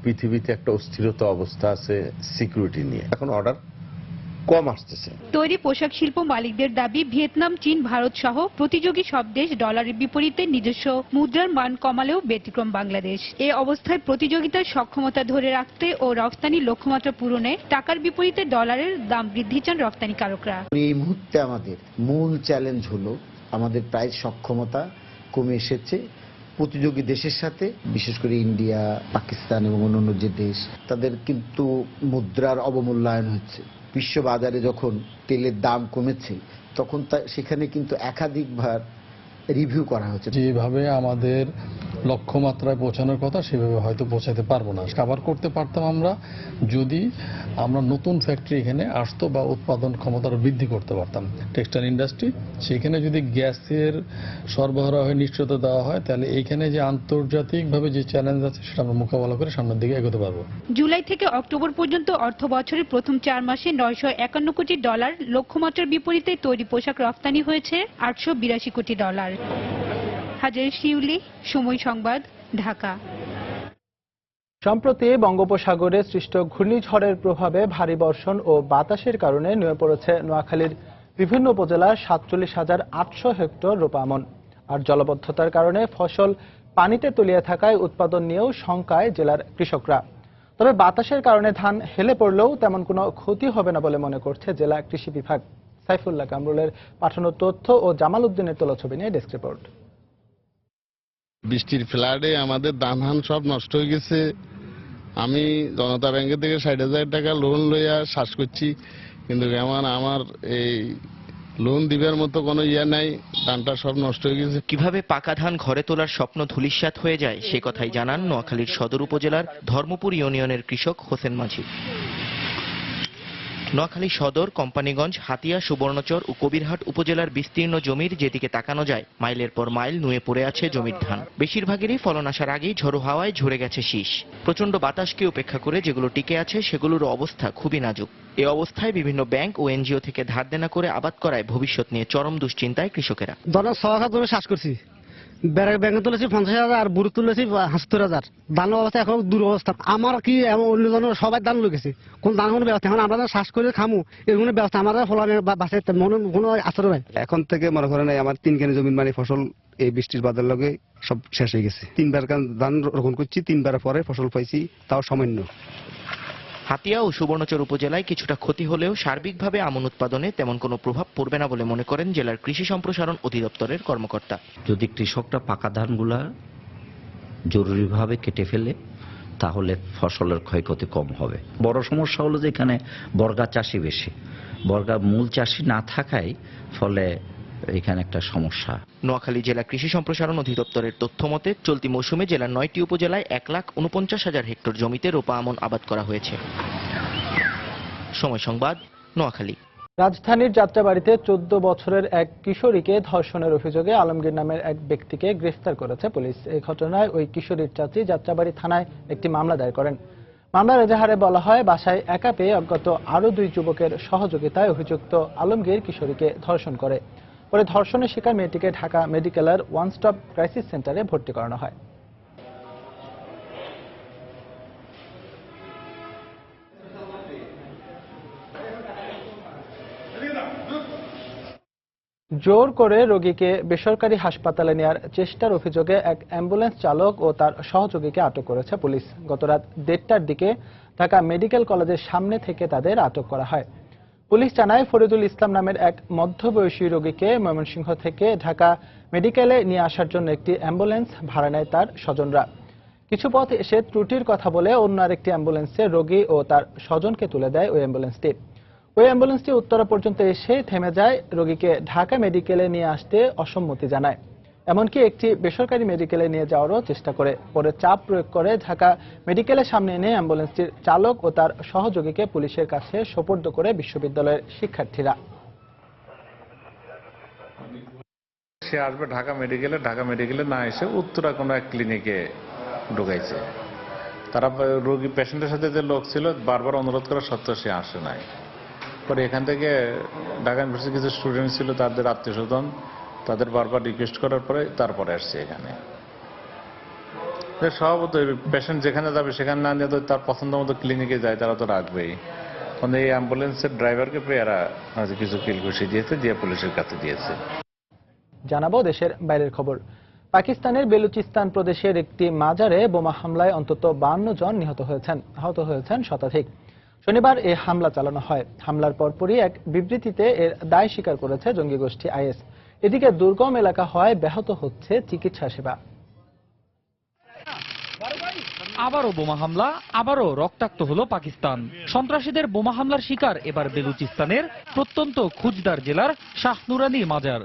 পৃথিবীতে একটা অস্থিরতা অবস্থা আছে সিকিউরিটি নিয়ে। এখন অর্ডার কম আসতেছে। তৈরি পোশাক শিল্প মালিকদের দাবি, ভিয়েতনাম, চীন, ভারত সহ প্রতিযোগী সব দেশ ডলারের বিপরীতে নিজস্ব মুদ্রার মান কমালেও ব্যতিক্রম বাংলাদেশ। এ অবস্থায় প্রতিযোগিতার সক্ষমতা ধরে রাখতে ও রফতানি লক্ষ্যমাত্রা পূরণে টাকার বিপরীতে ডলারের দাম বৃদ্ধি চান রপ্তানিকারকরা। এই মুহূর্তে আমাদের মূল চ্যালেঞ্জ হলো আমাদের প্রাইস সক্ষমতা কমে এসেছে প্রতিযোগী দেশের সাথে, বিশেষ করে ইন্ডিয়া, পাকিস্তান এবং অন্যান্য যে দেশ, তাদের কিন্তু মুদ্রার অবমূল্যায়ন হচ্ছে। বিশ্ব বাজারে যখন তেলের দাম কমেছে তখন সেখানে কিন্তু একাধিকবার রিভিউ করা হচ্ছে। যেভাবে আমাদের লক্ষ্যমাত্রায় পৌঁছানোর কথা সেভাবে হয়তো পৌঁছাতে পারবো না। কভার করতে পারতাম আমরা যদি আমরা নতুন ফ্যাক্টরি এখানে আসতো বা উৎপাদন ক্ষমতার বৃদ্ধি করতে পারতাম। টেক্সটাইল ইন্ডাস্ট্রি, সেখানে যদি গ্যাসের সরবরাহের নিশ্চয়তা দেওয়া হয় তাহলে এইখানে যে আন্তর্জাতিকভাবে যে চ্যালেঞ্জ আছে সেটা আমরা মোকাবেলা করে সামনের দিকে এগোতে পারবো। জুলাই থেকে অক্টোবর পর্যন্ত অর্থ বছরের প্রথম 4 মাসে $951 কোটি লক্ষ্যমাত্রার বিপরীতে তৈরি পোশাক রপ্তানি হয়েছে $882 কোটি। হাজার শিউলি, সময় সংবাদ, ঢাকা। সম্প্রতি বঙ্গোপসাগরে সৃষ্ট ঘূর্ণিঝড়ের প্রভাবে ভারী বর্ষণ ও বাতাসের কারণে নুয়ে পড়েছে নোয়াখালীর বিভিন্ন উপজেলার 47,800 হেক্টর রোপা আমন। আর জলবদ্ধতার কারণে ফসল পানিতে তলিয়ে থাকায় উৎপাদন নিয়েও শঙ্কায় জেলার কৃষকরা। তবে বাতাসের কারণে ধান হেলে পড়লেও তেমন কোনো ক্ষতি হবে না বলে মনে করছে জেলা কৃষি বিভাগ। সাইফুল্লাহ কামরুলের পাঠানো তথ্য ও জামাল উদ্দিনের তোলা ছবি নিয়ে ডেস্ক রিপোর্ট। বৃষ্টির ফ্লাডে আমাদের ধান সব নষ্ট হয়ে গেছে। আমি জনতা ব্যাংকের থেকে 60,000 টাকা লোন লইয়া শ্বাস করছি, কিন্তু আমার এই লোন দিবার মতো কোনো ইয়া নাই, ধানটা সব নষ্ট হয়ে গেছে। কিভাবে পাকা ধান ঘরে তোলার স্বপ্ন ধূলিসাৎ হয়ে যায় সে কথাই জানান নোয়াখালীর সদর উপজেলার ধর্মপুর ইউনিয়নের কৃষক হোসেন মাঝি। নোয়াখালী সদর, কোম্পানিগঞ্জ, হাতিয়া, সুবর্ণচর ও কবিরহাট উপজেলার বিস্তীর্ণ জমির যেদিকে তাকানো যায় মাইলের পর মাইল নুয়ে পড়ে আছে জমির ধান। বেশিরভাগেরই ফলন আসার আগেই ঝড়ো হাওয়ায় ঝরে গেছে শীষ। প্রচন্ড বাতাসকে উপেক্ষা করে যেগুলো টিকে আছে সেগুলোর অবস্থা খুবই নাজুক। এ অবস্থায় বিভিন্ন ব্যাংক ও এনজিও থেকে ধার দেনা করে আবাদ করায় ভবিষ্যৎ নিয়ে চরম দুশ্চিন্তায় কৃষকেরা। ধরেন 6,000 জমি চাষ করছি, ব্যাংকে তুলেছি 50,000 আর বুড়ি তুলেছি 70,000। ধানের অবস্থা এখন দুরবস্থা। আমার কি এমন অন্যজনের সবাই ধান লেগেছে, কোন ধান কোনো ব্যবস্থা এখন আমরা চাষ করে খামু এর কোনো ব্যবস্থা আমাদের ফলানের বাঁচাইতে মনে কোনো আসর ভাই। এখন থেকে মনে করেন আমার 3 কেজি জমির মানে ফসল এই বৃষ্টির বাদল লগে সব শেষ হয়ে গেছে। 3বার ধান রোপণ করছি, 3বার পরে ফসল পাইছি, তাও সামান্য। হাতিয়া ও সুবর্ণচর উপজেলায় কিছুটা ক্ষতি হলেও সার্বিকভাবে আমন উৎপাদনে তেমন কোনো প্রভাব পড়বে না বলে মনে করেন জেলার কৃষি সম্প্রসারণ অধিদপ্তরের কর্মকর্তা। যদি কৃষকরা পাকা ধানগুলা জরুরিভাবে কেটে ফেলে তাহলে ফসলের ক্ষয়ক্ষতি কম হবে। বড় সমস্যা হলো যে এখানে বর্গা চাষি বেশি, বর্গা মূল চাষি না থাকায় ফলে এখানে একটা সমস্যা। নোয়াখালী জেলা কৃষি সম্প্রসারণ অধিদপ্তরের তথ্য মতে চলতি মৌসুমে জেলার 9টি উপজেলায় 1,49,000 হেক্টর জমিতে রোপা আমন আবাদ করা হয়েছে। সময় সংবাদ, নোয়াখালী। রাজধানীর যাত্রাবাড়িতে 14 বছরের এক কিশোরীকে ধর্ষণের অভিযোগে আলমগীর নামের এক ব্যক্তিকে গ্রেফতার করেছে পুলিশ। এই ঘটনায় ওই কিশোরীর চাচি যাত্রাবাড়ি থানায় একটি মামলা দায়ের করেন। মামলার এজাহারে বলা হয়, বাসায় একা পেয়ে অজ্ঞাত আরও 2 যুবকের সহযোগিতায় অভিযুক্ত আলমগীর কিশোরীকে ধর্ষণ করে। পরে ধর্ষণের শিকার মেয়েটিকে ঢাকা মেডিকেলের ওয়ান স্টপ ক্রাইসিস সেন্টারে ভর্তি করানো হয়। জোর করে রোগীকে বেসরকারি হাসপাতালে নেওয়ার চেষ্টার অভিযোগে এক অ্যাম্বুলেন্স চালক ও তার সহযোগীকে আটক করেছে পুলিশ। গতরাত 1:30টার দিকে ঢাকা মেডিকেল কলেজের সামনে থেকে তাদের আটক করা হয়। পুলিশ জানায়, ফরিদুল ইসলাম নামের এক মধ্যবয়সী রোগীকে ময়মনসিংহ থেকে ঢাকা মেডিকেলে নিয়ে আসার জন্য একটি অ্যাম্বুলেন্স ভাড়া নেয় তার স্বজনরা। কিছু পথ এসে ত্রুটির কথা বলে অন্য আরেকটি অ্যাম্বুলেন্সে রোগী ও তার স্বজনকে তুলে দেয় ওই অ্যাম্বুলেন্সটি। ওই অ্যাম্বুলেন্সটি উত্তরা পর্যন্ত এসে থেমে যায়, রোগীকে ঢাকা মেডিকেলে নিয়ে আসতে অসম্মতি জানায়। এমনকি একটি বেসরকারি মেডিকেলে নিয়ে যাওয়ারও চেষ্টা করে। পরে চাপ প্রয়োগ করে ঢাকা মেডিকেলের সামনে এনে অ্যাম্বুলেন্সটির চালক ও তার সহযোগীকে পুলিশের কাছে সোপর্দ করে বিশ্ববিদ্যালয়ের শিক্ষার্থীরা। সে আসবে ঢাকা মেডিকেলে না এসে উত্তরা কোনো এক ক্লিনিকে ঢুকাইছে। তারা রোগী পেশেন্টের সাথে যে লোক ছিল বারবার অনুরোধ করা সত্ত্বেও সে আসে নাই। পরে এখান থেকে ঢাকা ইউনিভার্সিটির কিছু স্টুডেন্ট ছিল, তাদের আত্মীয় স্বজন তাদের বারবার রিকোয়েস্ট করার পরে তারপরে আসছে এখানে। স্বভাবত পেশেন্ট যেখানে যাবে সেখানে না নিয়ে তার পছন্দ মতো ক্লিনিকে যায়, তারা তো রাখবেই। মানে এই অ্যাম্বুলেন্সের ড্রাইভারকে পেয়ে এরা কিছু কিল ঘুষি দিয়েছে, দিয়ে পুলিশের কাছে দিয়েছে। জানাবো দেশের বাইরের খবর। পাকিস্তানের বেলুচিস্তান প্রদেশের একটি মাজারে বোমা হামলায় অন্তত 52 জন নিহত হয়েছেন, আহত হয়েছেন শতাধিক। শনিবার এ হামলা চালানো হয়। হামলার পরপরই এক বিবৃতিতে এর দায় স্বীকার করেছে জঙ্গি গোষ্ঠী আইএস। এদিকে দুর্গম এলাকা হওয়ায় ব্যাহত হচ্ছে চিকিৎসা সেবা। আবারও বোমা হামলা, আবারও রক্তাক্ত হলো পাকিস্তান। সন্ত্রাসীদের বোমা হামলার শিকার এবার বেলুচিস্তানের প্রত্যন্ত খুজদার জেলার শাহ নুরানি মাজার।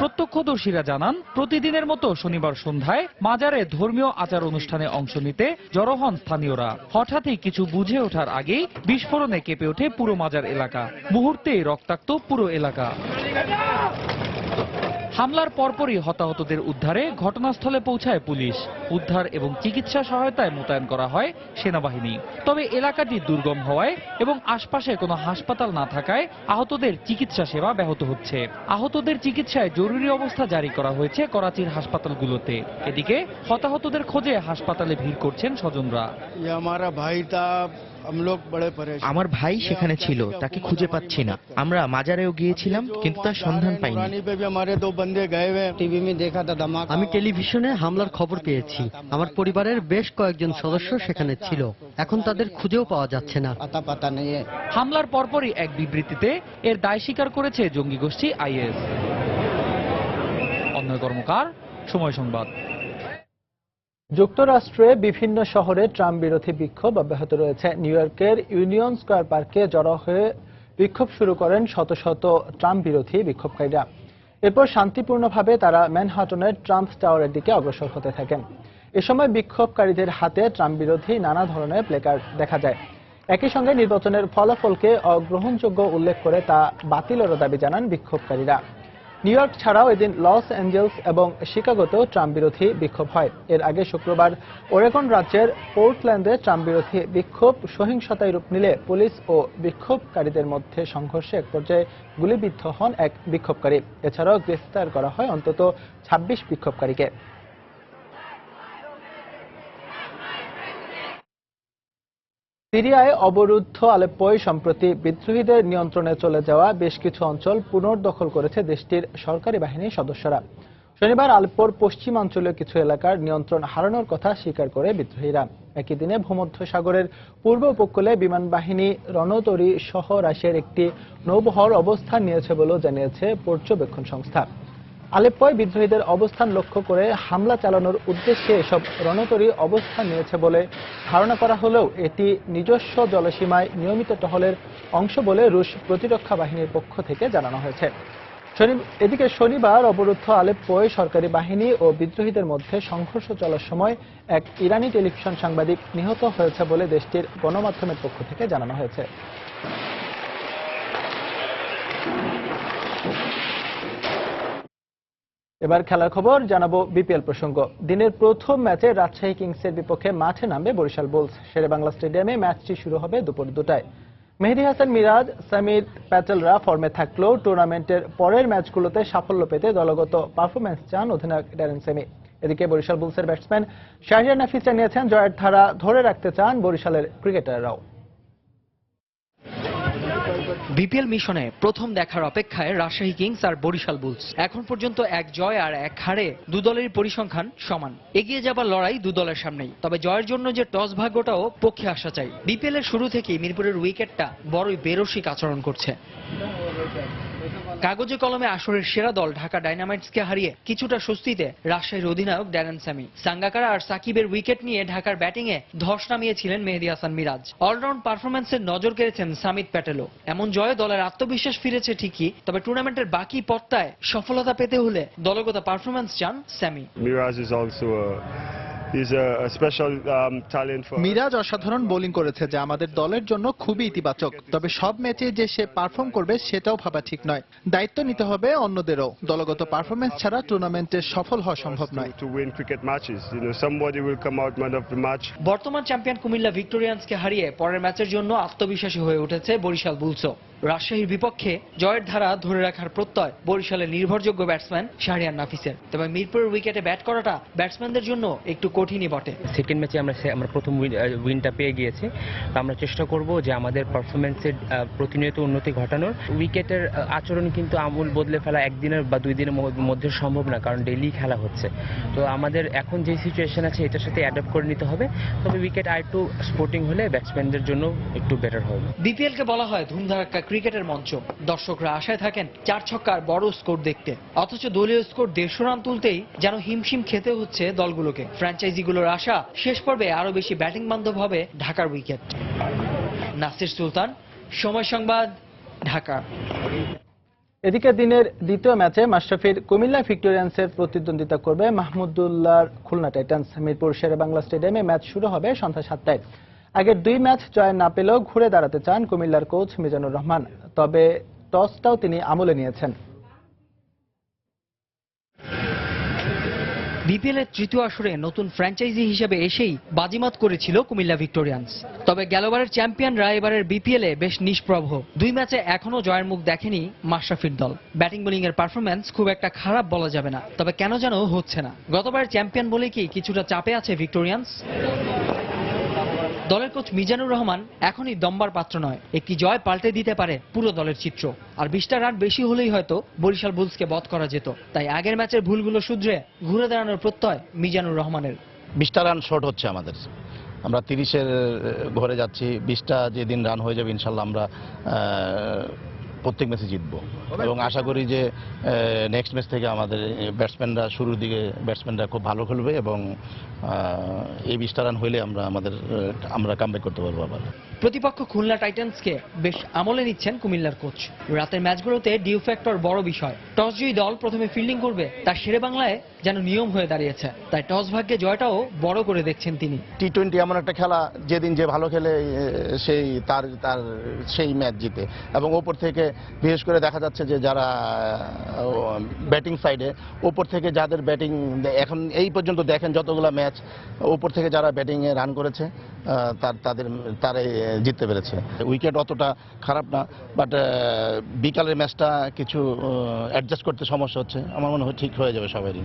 প্রত্যক্ষদর্শীরা জানান, প্রতিদিনের মতো শনিবার সন্ধ্যায় মাজারে ধর্মীয় আচার অনুষ্ঠানে অংশ নিতে জড়ো হন স্থানীয়রা। হঠাৎই কিছু বুঝে ওঠার আগেই বিস্ফোরণে কেঁপে ওঠে পুরো মাজার এলাকা। মুহূর্তেই রক্তাক্ত পুরো এলাকা। হামলার পরপরই হতাহতদের উদ্ধারে ঘটনাস্থলে পৌঁছায় পুলিশ। উদ্ধার এবং চিকিৎসা সহায়তায় মোতায়েন করা হয় সেনাবাহিনী। তবে এলাকাটি দুর্গম হওয়ায় এবং আশপাশে কোনো হাসপাতাল না থাকায় আহতদের চিকিৎসা সেবা ব্যাহত হচ্ছে। আহতদের চিকিৎসায় জরুরি অবস্থা জারি করা হয়েছে করাচির হাসপাতালগুলোতে। এদিকে হতাহতদের খোঁজে হাসপাতালে ভিড় করছেন স্বজনরা। আমার ভাই সেখানে ছিল, তাকে খুঁজে পাচ্ছি না। আমরা মাজারেও গিয়েছিলাম কিন্তু তার সন্ধান পাইনি। আমি টেলিভিশনে হামলার খবর পেয়েছি। আমার পরিবারের বেশ কয়েকজন সদস্য সেখানে ছিল, এখন তাদের খুঁজেও পাওয়া যাচ্ছে না। হামলার পরপরই এক বিবৃতিতে এর দায় স্বীকার করেছে জঙ্গি গোষ্ঠী আইএস। অন্য কর্মকার, সময় সংবাদ। যুক্তরাষ্ট্রে বিভিন্ন শহরে ট্রাম্প বিরোধী বিক্ষোভ অব্যাহত রয়েছে। নিউ ইয়র্কের ইউনিয়ন স্কয়ার পার্কে জড়ো হয়ে বিক্ষোভ শুরু করেন শত শত ট্রাম্প বিরোধী বিক্ষোভকারীরা। এরপর শান্তিপূর্ণভাবে তারা ম্যানহাটনের ট্রাম্প টাওয়ারের দিকে অগ্রসর হতে থাকেন। এ সময় বিক্ষোভকারীদের হাতে ট্রাম্প বিরোধী নানা ধরনের প্লেকার্ড দেখা যায়। একই সঙ্গে নির্বাচনের ফলাফলকে অগ্রহণযোগ্য উল্লেখ করে তা বাতিলেরও দাবি জানান বিক্ষোভকারীরা। নিউ ইয়র্ক ছাড়াও এদিন লস অ্যাঞ্জেলস এবং শিকাগোতেও ট্রাম্প বিরোধী বিক্ষোভ হয়। এর আগে শুক্রবার ওরেগন রাজ্যের পোর্টল্যান্ডে ট্রাম্প বিরোধী বিক্ষোভ সহিংসতায় রূপ নিলে পুলিশ ও বিক্ষোভকারীদের মধ্যে সংঘর্ষে এক পর্যায়ে গুলিবিদ্ধ হন এক বিক্ষোভকারী। এছাড়াও গ্রেফতার করা হয় অন্তত 26 বিক্ষোভকারীকে। সিরিয়ায় অবরুদ্ধ আলেপ্পোয় সম্প্রতি বিদ্রোহীদের নিয়ন্ত্রণে চলে যাওয়া বেশ কিছু অঞ্চল পুনর্দখল করেছে দেশটির সরকারি বাহিনীর সদস্যরা। শনিবার আলেপ্পোর পশ্চিমাঞ্চলীয় কিছু এলাকার নিয়ন্ত্রণ হারানোর কথা স্বীকার করে বিদ্রোহীরা। একই দিনে ভূমধ্যসাগরের পূর্ব উপকূলে বিমান বাহিনী, রণতরী সহ রাশিয়ার একটি নৌবহর অবস্থান নিয়েছে বলেও জানিয়েছে পর্যবেক্ষণ সংস্থা। আলেপ্পোয় বিদ্রোহীদের অবস্থান লক্ষ্য করে হামলা চালানোর উদ্দেশ্যে এসব রণতরী অবস্থান নিয়েছে বলে ধারণা করা হলেও এটি নিজস্ব জলসীমায় নিয়মিত টহলের অংশ বলে রুশ প্রতিরক্ষা বাহিনীর পক্ষ থেকে জানানো হয়েছে। এদিকে শনিবার অবরুদ্ধ আলেপ্পোয় সরকারি বাহিনী ও বিদ্রোহীদের মধ্যে সংঘর্ষ চলার সময় এক ইরানি টেলিভিশন সাংবাদিক নিহত হয়েছে বলে দেশটির গণমাধ্যমের পক্ষ থেকে জানানো হয়েছে। এবার খেলার খবর জানাবো বিপিএল প্রসঙ্গ। দিনের প্রথম ম্যাচে রাজশাহী কিংসের বিপক্ষে মাঠে নামবে বরিশাল বুলস। শেরেবাংলা স্টেডিয়ামে ম্যাচটি শুরু হবে দুপুর 2টায়। মেহেদী হাসান মিরাজ, সামির প্যাটেলরা ফর্মে থাকলেও টুর্নামেন্টের পরের ম্যাচগুলোতে সাফল্য পেতে দলগত পারফরম্যান্স চান অধিনায়ক ড্যারেন সেমি। এদিকে বরিশাল বুলসের ব্যাটসম্যান শাহরিয়ার নাফিস জানিয়েছেন জয়ের ধারা ধরে রাখতে চান বরিশালের ক্রিকেটাররাও। বিপিএল মিশনে প্রথম দেখার অপেক্ষায় রাজশাহী কিংস আর বরিশাল বুলস। এখন পর্যন্ত এক জয় আর এক হারে দু দলের পরিসংখ্যান সমান। এগিয়ে যাবার লড়াই দু দলের সামনেই, তবে জয়ের জন্য যে টস ভাগ্যটাও পক্ষে আসা চাই। বিপিএল এর শুরু থেকেই মিরপুরের উইকেটটা বড়ই বেরসিক আচরণ করছে। কাগজে কলমে আসরের সেরা দল ঢাকা ডাইনামাইটসকে হারিয়ে কিছুটা স্বস্তিতে রাজশাহীর অধিনায়ক ড্যারেন স্যামি। সাঙ্গাকারা আর সাকিবের উইকেট নিয়ে ঢাকার ব্যাটিংয়ে ধস নামিয়েছিলেন মেহেদী হাসান মিরাজ। অলরাউন্ড পারফরম্যান্সের নজর কেড়েছেন সামিত প্যাটেলও। এমন জয়ে দলের আত্মবিশ্বাস ফিরেছে ঠিকই, তবে টুর্নামেন্টের বাকি পর্তায় সফলতা পেতে হলে দলগত পারফরম্যান্স চান স্যামি। মিরাজ অসাধারণ বোলিং করেছে, যা আমাদের দলের জন্য খুবই ইতিবাচক। তবে সব ম্যাচে যে সে পারফর্ম করবে সেটাও ভাবা ঠিক নয়। দায়িত্ব নিতে হবে অন্যদেরও। দলগত পারফরম্যান্স ছাড়া টুর্নামেন্টে সফল হওয়া সম্ভব নয়। বর্তমান চ্যাম্পিয়ন কুমিল্লা ভিক্টোরিয়ান্সকে হারিয়ে পরের ম্যাচের জন্য আত্মবিশ্বাসী হয়ে উঠেছে বরিশাল বুলসও। রাজশাহীর বিপক্ষে জয়ের ধারা ধরে রাখার প্রত্যয় বরিশালের নির্ভরযোগ্য ব্যাটসম্যান শাহরিয়ার নাফিসের। তবে মিরপুরের উইকেটে ব্যাট করাটা ব্যাটসম্যানদের জন্য একটু কঠিনই বটে। সেকেন্ড ম্যাচে আমরা প্রথম উইনটা পেয়ে গিয়েছি। তো আমরা চেষ্টা করব যে আমাদের পারফরমেন্সের প্রতিনিয়ত উন্নতি ঘটানোর। উইকেটের আচরণ কিন্তু আমূল বদলে ফেলা একদিনের বা 2 দিনের মধ্যে সম্ভব না, কারণ ডেইলি খেলা হচ্ছে। তো আমাদের এখন যে সিচুয়েশন আছে এটার সাথে অ্যাডাপ্ট করে নিতে হবে। তবে উইকেট আরেকটু স্পোর্টিং হলে ব্যাটসম্যানদের জন্য একটু বেটার হবে। বিপিএল কে বলা হয় ধুমধারাক্কা ক্রিকেটের মঞ্চ। দর্শকরা আশায় থাকেন 4 ছক্কার বড় স্কোর দেখতে, অথচ দলীয় স্কোর 150 রান তুলতেই যেন হিমশিম খেতে হচ্ছে দলগুলোকে। ফ্র্যাঞ্চাইজিগুলোর আশা শেষ পর্বে আরো বেশি ব্যাটিং বান্ধব হবে ঢাকার উইকেট। নাসির সুলতান, সময় সংবাদ, ঢাকা। এদিকে দিনের দ্বিতীয় ম্যাচে মাশরাফির কুমিল্লা ভিক্টোরিয়ান্সের প্রতিদ্বন্দ্বিতা করবে মাহমুদুল্লাহর খুলনা টাইটান্স। মিরপুর শেরেবাংলা স্টেডিয়ামে ম্যাচ শুরু হবে সন্ধ্যা 7টায়। আগের 2 ম্যাচ জয় না পেলেও ঘুরে দাঁড়াতে চান কুমিল্লার কোচ মিজানুর রহমান। তবে টসটাও তিনি আমলে নিয়েছেন। বিপিএল এর তৃতীয় আসরে নতুন ফ্র্যাঞ্চাইজি হিসেবে এসেই বাজিমাত করেছিল কুমিল্লা ভিক্টোরিয়ান্স। তবে গেলবারের চ্যাম্পিয়নরা এবারের বিপিএল এ বেশ নিষ্প্রভ। 2 ম্যাচে এখনো জয়ের মুখ দেখেনি মাশরাফির দল। ব্যাটিং বোলিং এর পারফরম্যান্স খুব একটা খারাপ বলা যাবে না, তবে কেন যেন হচ্ছে না। গতবারের চ্যাম্পিয়ন বলে কি কিছুটা চাপে আছে ভিক্টোরিয়ান্স? দলের কোচ মিজানুর রহমান এখনই দম্বার পাত্র নয়। একটি জয় পাল্টে দিতে পারে পুরো দলের চিত্র। আর 20টা রান বেশি হলেই হয়তো বরিশাল বুলসকে বধ করা যেত। তাই আগের ম্যাচের ভুলগুলো শুধরে ঘুরে দাঁড়ানোর প্রত্যয় মিজানুর রহমানের। 20টা রান শর্ট হচ্ছে আমাদের। আমরা 30-এর ঘরে যাচ্ছি। 20টা যেদিন রান হয়ে যাবে ইনশাল্লাহ আমরা প্রত্যেক ম্যাচে জিতবো এবং আশা করি যে নেক্সট ম্যাচ থেকে আমাদের ব্যাটসম্যানরা শুরুর দিকে ব্যাটসম্যানরা খুব ভালো খেলবে এবং এই 20টা রান হইলে আমরা কামব্যাক করতে পারবো আবার। প্রতিপক্ষ খুলনা টাইটান্সকে বেশ আমলে নিচ্ছেন কুমিল্লার কোচ। রাতের ম্যাচগুলোতে ডিউ ফ্যাক্টর বড় বিষয়। টস জয়ী দল প্রথমে ফিল্ডিং করবে তা শেরেবাংলায় যেন নিয়ম হয়ে দাঁড়িয়েছে। তাই টস ভাগ্যে জয়টাও বড় করে দেখছেন তিনি। টি-20 এমন একটা খেলা যেদিন যে ভালো খেলে সেই ম্যাচ জিতে এবং ওপর থেকে বিশেষ করে দেখা যাচ্ছে যে যারা ব্যাটিং সাইডে ওপর থেকে যাদের ব্যাটিং এখন এই পর্যন্ত দেখেন যতগুলো ম্যাচ ওপর থেকে যারা ব্যাটিংয়ে রান করেছে তারাই জিততে পেরেছে। উইকেট অতটা খারাপ না, বাট বিকালের ম্যাচটা কিছু অ্যাডজাস্ট করতে সমস্যা হচ্ছে। আমার মনে হয় ঠিক হয়ে যাবে সবারই।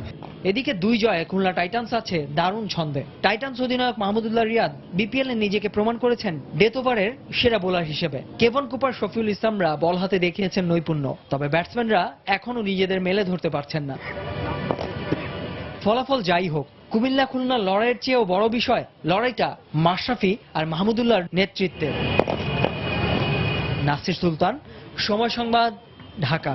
এদিকে 2 জয়ে খুলনা টাইটান্স আছে দারুণ ছন্দে। টাইটান্স অধিনায়ক মাহমুদুল্লাহ রিয়াদ বিপিএল এ নিজেকে প্রমাণ করেছেন ডেথ ওভারের সেরা বোলার হিসেবে। কেভন কুপার, শফিউল ইসলামরা বল হাতে দেখিয়েছেন নৈপুণ্য, তবে ব্যাটসম্যানরা এখনো নিজেদের মেলে ধরতে পারছেন না। ফলাফল যাই হোক, কুমিল্লা খুলনা লড়াইয়ের চেয়েও বড় বিষয় লড়াইটা মাশরাফি আর মাহমুদুল্লাহর নেতৃত্বে। নাসির সুলতান, সময় সংবাদ, ঢাকা।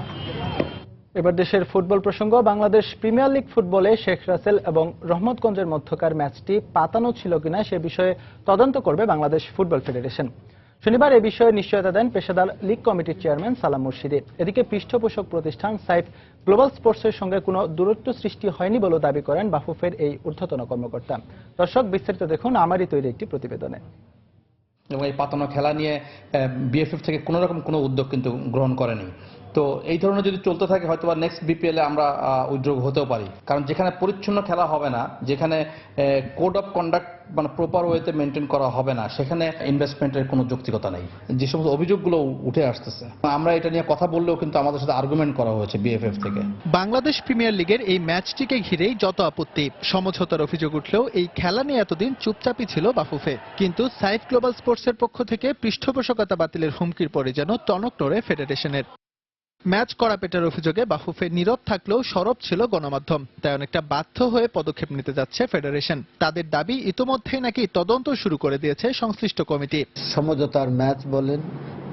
এবার দেশের ফুটবল প্রসঙ্গ। বাংলাদেশ প্রিমিয়ার লিগ ফুটবলে শেখ রাসেল এবং রহমতগঞ্জের মধ্যকার ম্যাচটি পাতানো ছিল কিনা সে বিষয়ে তদন্ত করবে বাংলাদেশ ফুটবল ফেডারেশন। শনিবার এ বিষয়ে নিশ্চয়তা দেন পেশাদার লীগ কমিটির চেয়ারম্যান সালাম মুর্শিদি। এদিকে পৃষ্ঠপোষক প্রতিষ্ঠান সাইফ গ্লোবাল স্পোর্টসের সঙ্গে কোনো দূরত্ব সৃষ্টি হয়নি বলে দাবি করেন বাফুফের এই ঊর্ধ্বতন কর্মকর্তা। দর্শক, বিস্তারিত দেখুন আমারই তৈরি একটি প্রতিবেদনে। এবং এই পাতানো খেলা নিয়ে বিএফএফ থেকে কোনো রকম কোনো উদ্যোগ কিন্তু গ্রহণ করেনি। তো এই ধরনের যদি চলতে থাকে হয়তো বা নেক্সট বিপিএল এ আমরা উদ্যোগ হতেও পারি, কারণ যেখানে পরিচ্ছন্ন খেলা হবে না, যেখানে কোড অফ কন্ডাক্ট মানে প্রপার ওয়েতে মেনটেন করা হবে না, সেখানে ইনভেস্টমেন্টের কোনো যৌক্তিকতা নেই। যে সমস্ত অভিযোগগুলো উঠে আসতেছে, আমরা এটা নিয়ে কথা বললেও কিন্তু আমাদের সাথে আর্গুমেন্ট করা হয়েছে বিএফএফ থেকে। বাংলাদেশ প্রিমিয়ার লিগের এই ম্যাচটিকে ঘিরেই যত আপত্তি, সমঝোতার অভিযোগ উঠলেও এই খেলা নিয়ে এতদিন চুপচাপই ছিল বাফুফে। কিন্তু সাইফ গ্লোবাল স্পোর্টসের পক্ষ থেকে পৃষ্ঠপোষকতা বাতিলের হুমকির পরে যেন টনক নড়ে ফেডারেশনের। ম্যাচ কড়াপেটার অভিযোগে বাফুফে নীরব থাকলেও সরব ছিল গণমাধ্যম। তাই অনেকটা বাধ্য হয়ে পদক্ষেপ নিতে যাচ্ছে ফেডারেশন। তাদের দাবি ইতোমধ্যেই নাকি তদন্ত শুরু করে দিয়েছে সংশ্লিষ্ট কমিটি। সমঝোতার ম্যাচ বলেন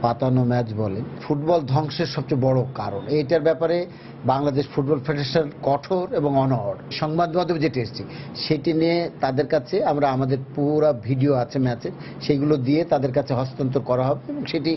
পাতানো ম্যাচ বলেন, ফুটবল ধ্বংসের সবচেয়ে বড় কারণ। এইটার ব্যাপারে বাংলাদেশ ফুটবল ফেডারেশন কঠোর এবং অনড়। সংবাদ মাধ্যমে যেটা এসেছে সেটি নিয়ে তাদের কাছে আমরা আমাদের পুরো ভিডিও আছে ম্যাচের, সেগুলো দিয়ে তাদের কাছে হস্তান্তর করা হবে এবং সেটি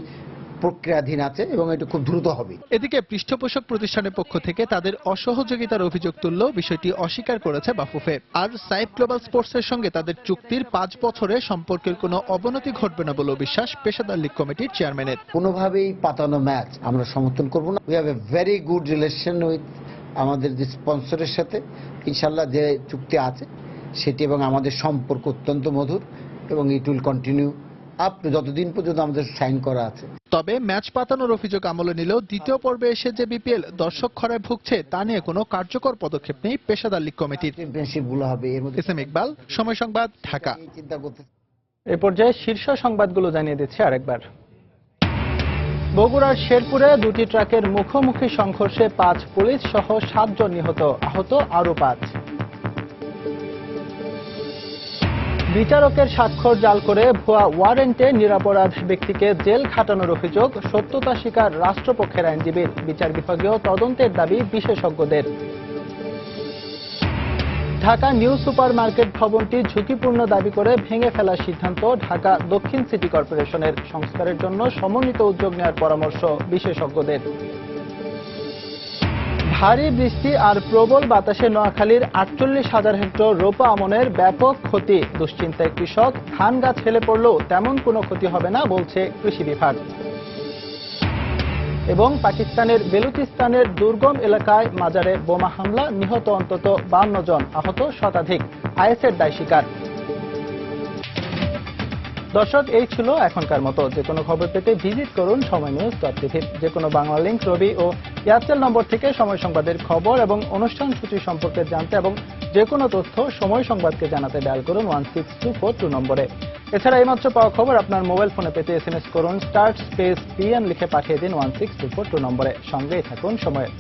প্রক্রিয়াধীন আছে এবং এটা খুব দ্রুত হবে। এদিকে পৃষ্ঠপোষক প্রতিষ্ঠানের পক্ষ থেকে তাদের অসহযোগিতার অভিযোগ তুললেও বিষয়টি অস্বীকার করেছে বাফুফে। আর সাইফ গ্লোবাল স্পোর্টসের সঙ্গে তাদের চুক্তির 5 বছরে সম্পর্কের কোনো অবনতি ঘটবে না বলেও বিশ্বাস পেশাদার লীগ কমিটির চেয়ারম্যানের। কোনোভাবেই পাতানো ম্যাচ আমরা সমর্থন করব না। We have a very good relation with আমাদের যে স্পন্সরের সাথে। ইনশাল্লাহ যে চুক্তি আছে সেটি এবং আমাদের সম্পর্ক অত্যন্ত মধুর এবং ইট উইল কন্টিনিউ আপ যতদিন পর্যন্ত আমাদের সাইন করা আছে। তবে ম্যাচ পাতানোর অভিযোগ আমলে নিলেও দ্বিতীয় পর্বে এসে যে বিপিএল দর্শক খরায় ভুগছে তা নিয়ে কোনো কার্যকর পদক্ষেপ নেই পেশাদার লীগ কমিটির। চ্যাম্পিয়নশিপগুলো হবে এর মধ্যে। এসএম ইকবাল, সময় সংবাদ, ঢাকা। চিন্তা করতে এই পর্যায়ে শীর্ষ সংবাদগুলো জানিয়ে দিচ্ছি আরেকবার। বগুড়ার শেরপুরে 2টি ট্রাকের মুখোমুখি সংঘর্ষে 5 পুলিশ সহ 7 জন নিহত, আহত আরো 5। বিচারকের স্বাক্ষর জাল করে ভুয়া ওয়ারেন্টে নিরপরাধ ব্যক্তিকে জেল খাটানোর অভিযোগ, সত্যতা স্বীকার রাষ্ট্রপক্ষের আইনজীবীর। বিচার বিভাগীয় তদন্তের দাবি বিশেষজ্ঞদের। ঢাকা নিউ সুপার মার্কেট ভবনটি ঝুঁকিপূর্ণ দাবি করে ভেঙে ফেলার সিদ্ধান্ত ঢাকা দক্ষিণ সিটি কর্পোরেশনের। সংস্কারের জন্য সমন্বিত উদ্যোগ নেওয়ার পরামর্শ বিশেষজ্ঞদের। ভারী বৃষ্টি আর প্রবল বাতাসে নোয়াখালীর 48,000 হেক্টর রোপা আমনের ব্যাপক ক্ষতি। দুশ্চিন্তায় কৃষক, ধান গাছ হেলে পড়লেও তেমন কোনো ক্ষতি হবে না বলছে কৃষি বিভাগ। এবং পাকিস্তানের বেলুচিস্তানের দুর্গম এলাকায় মাজারে বোমা হামলা, নিহত অন্তত 52 জন, আহত শতাধিক। আইএসের দায় স্বীকার। দর্শক, এই ছিল এখনকার মতো। যে কোনো খবর পেতে ভিজিট করুন সময়নিউজ.tv। যে কোনো বাংলা লিংক, রবি ও এয়ারটেল নম্বর থেকে সময় সংবাদের খবর এবং অনুষ্ঠান সূচি সম্পর্কে জানতে এবং যে কোনো তথ্য সময় সংবাদকে জানাতে ডায়াল করুন 16242 নম্বরে। এছাড়া এইমাত্র পাওয়া খবর আপনার মোবাইল ফোনে পেতে SMS করুন *PN লিখে পাঠিয়ে দিন 16242 নম্বরে। সঙ্গেই থাকুন সময়ের।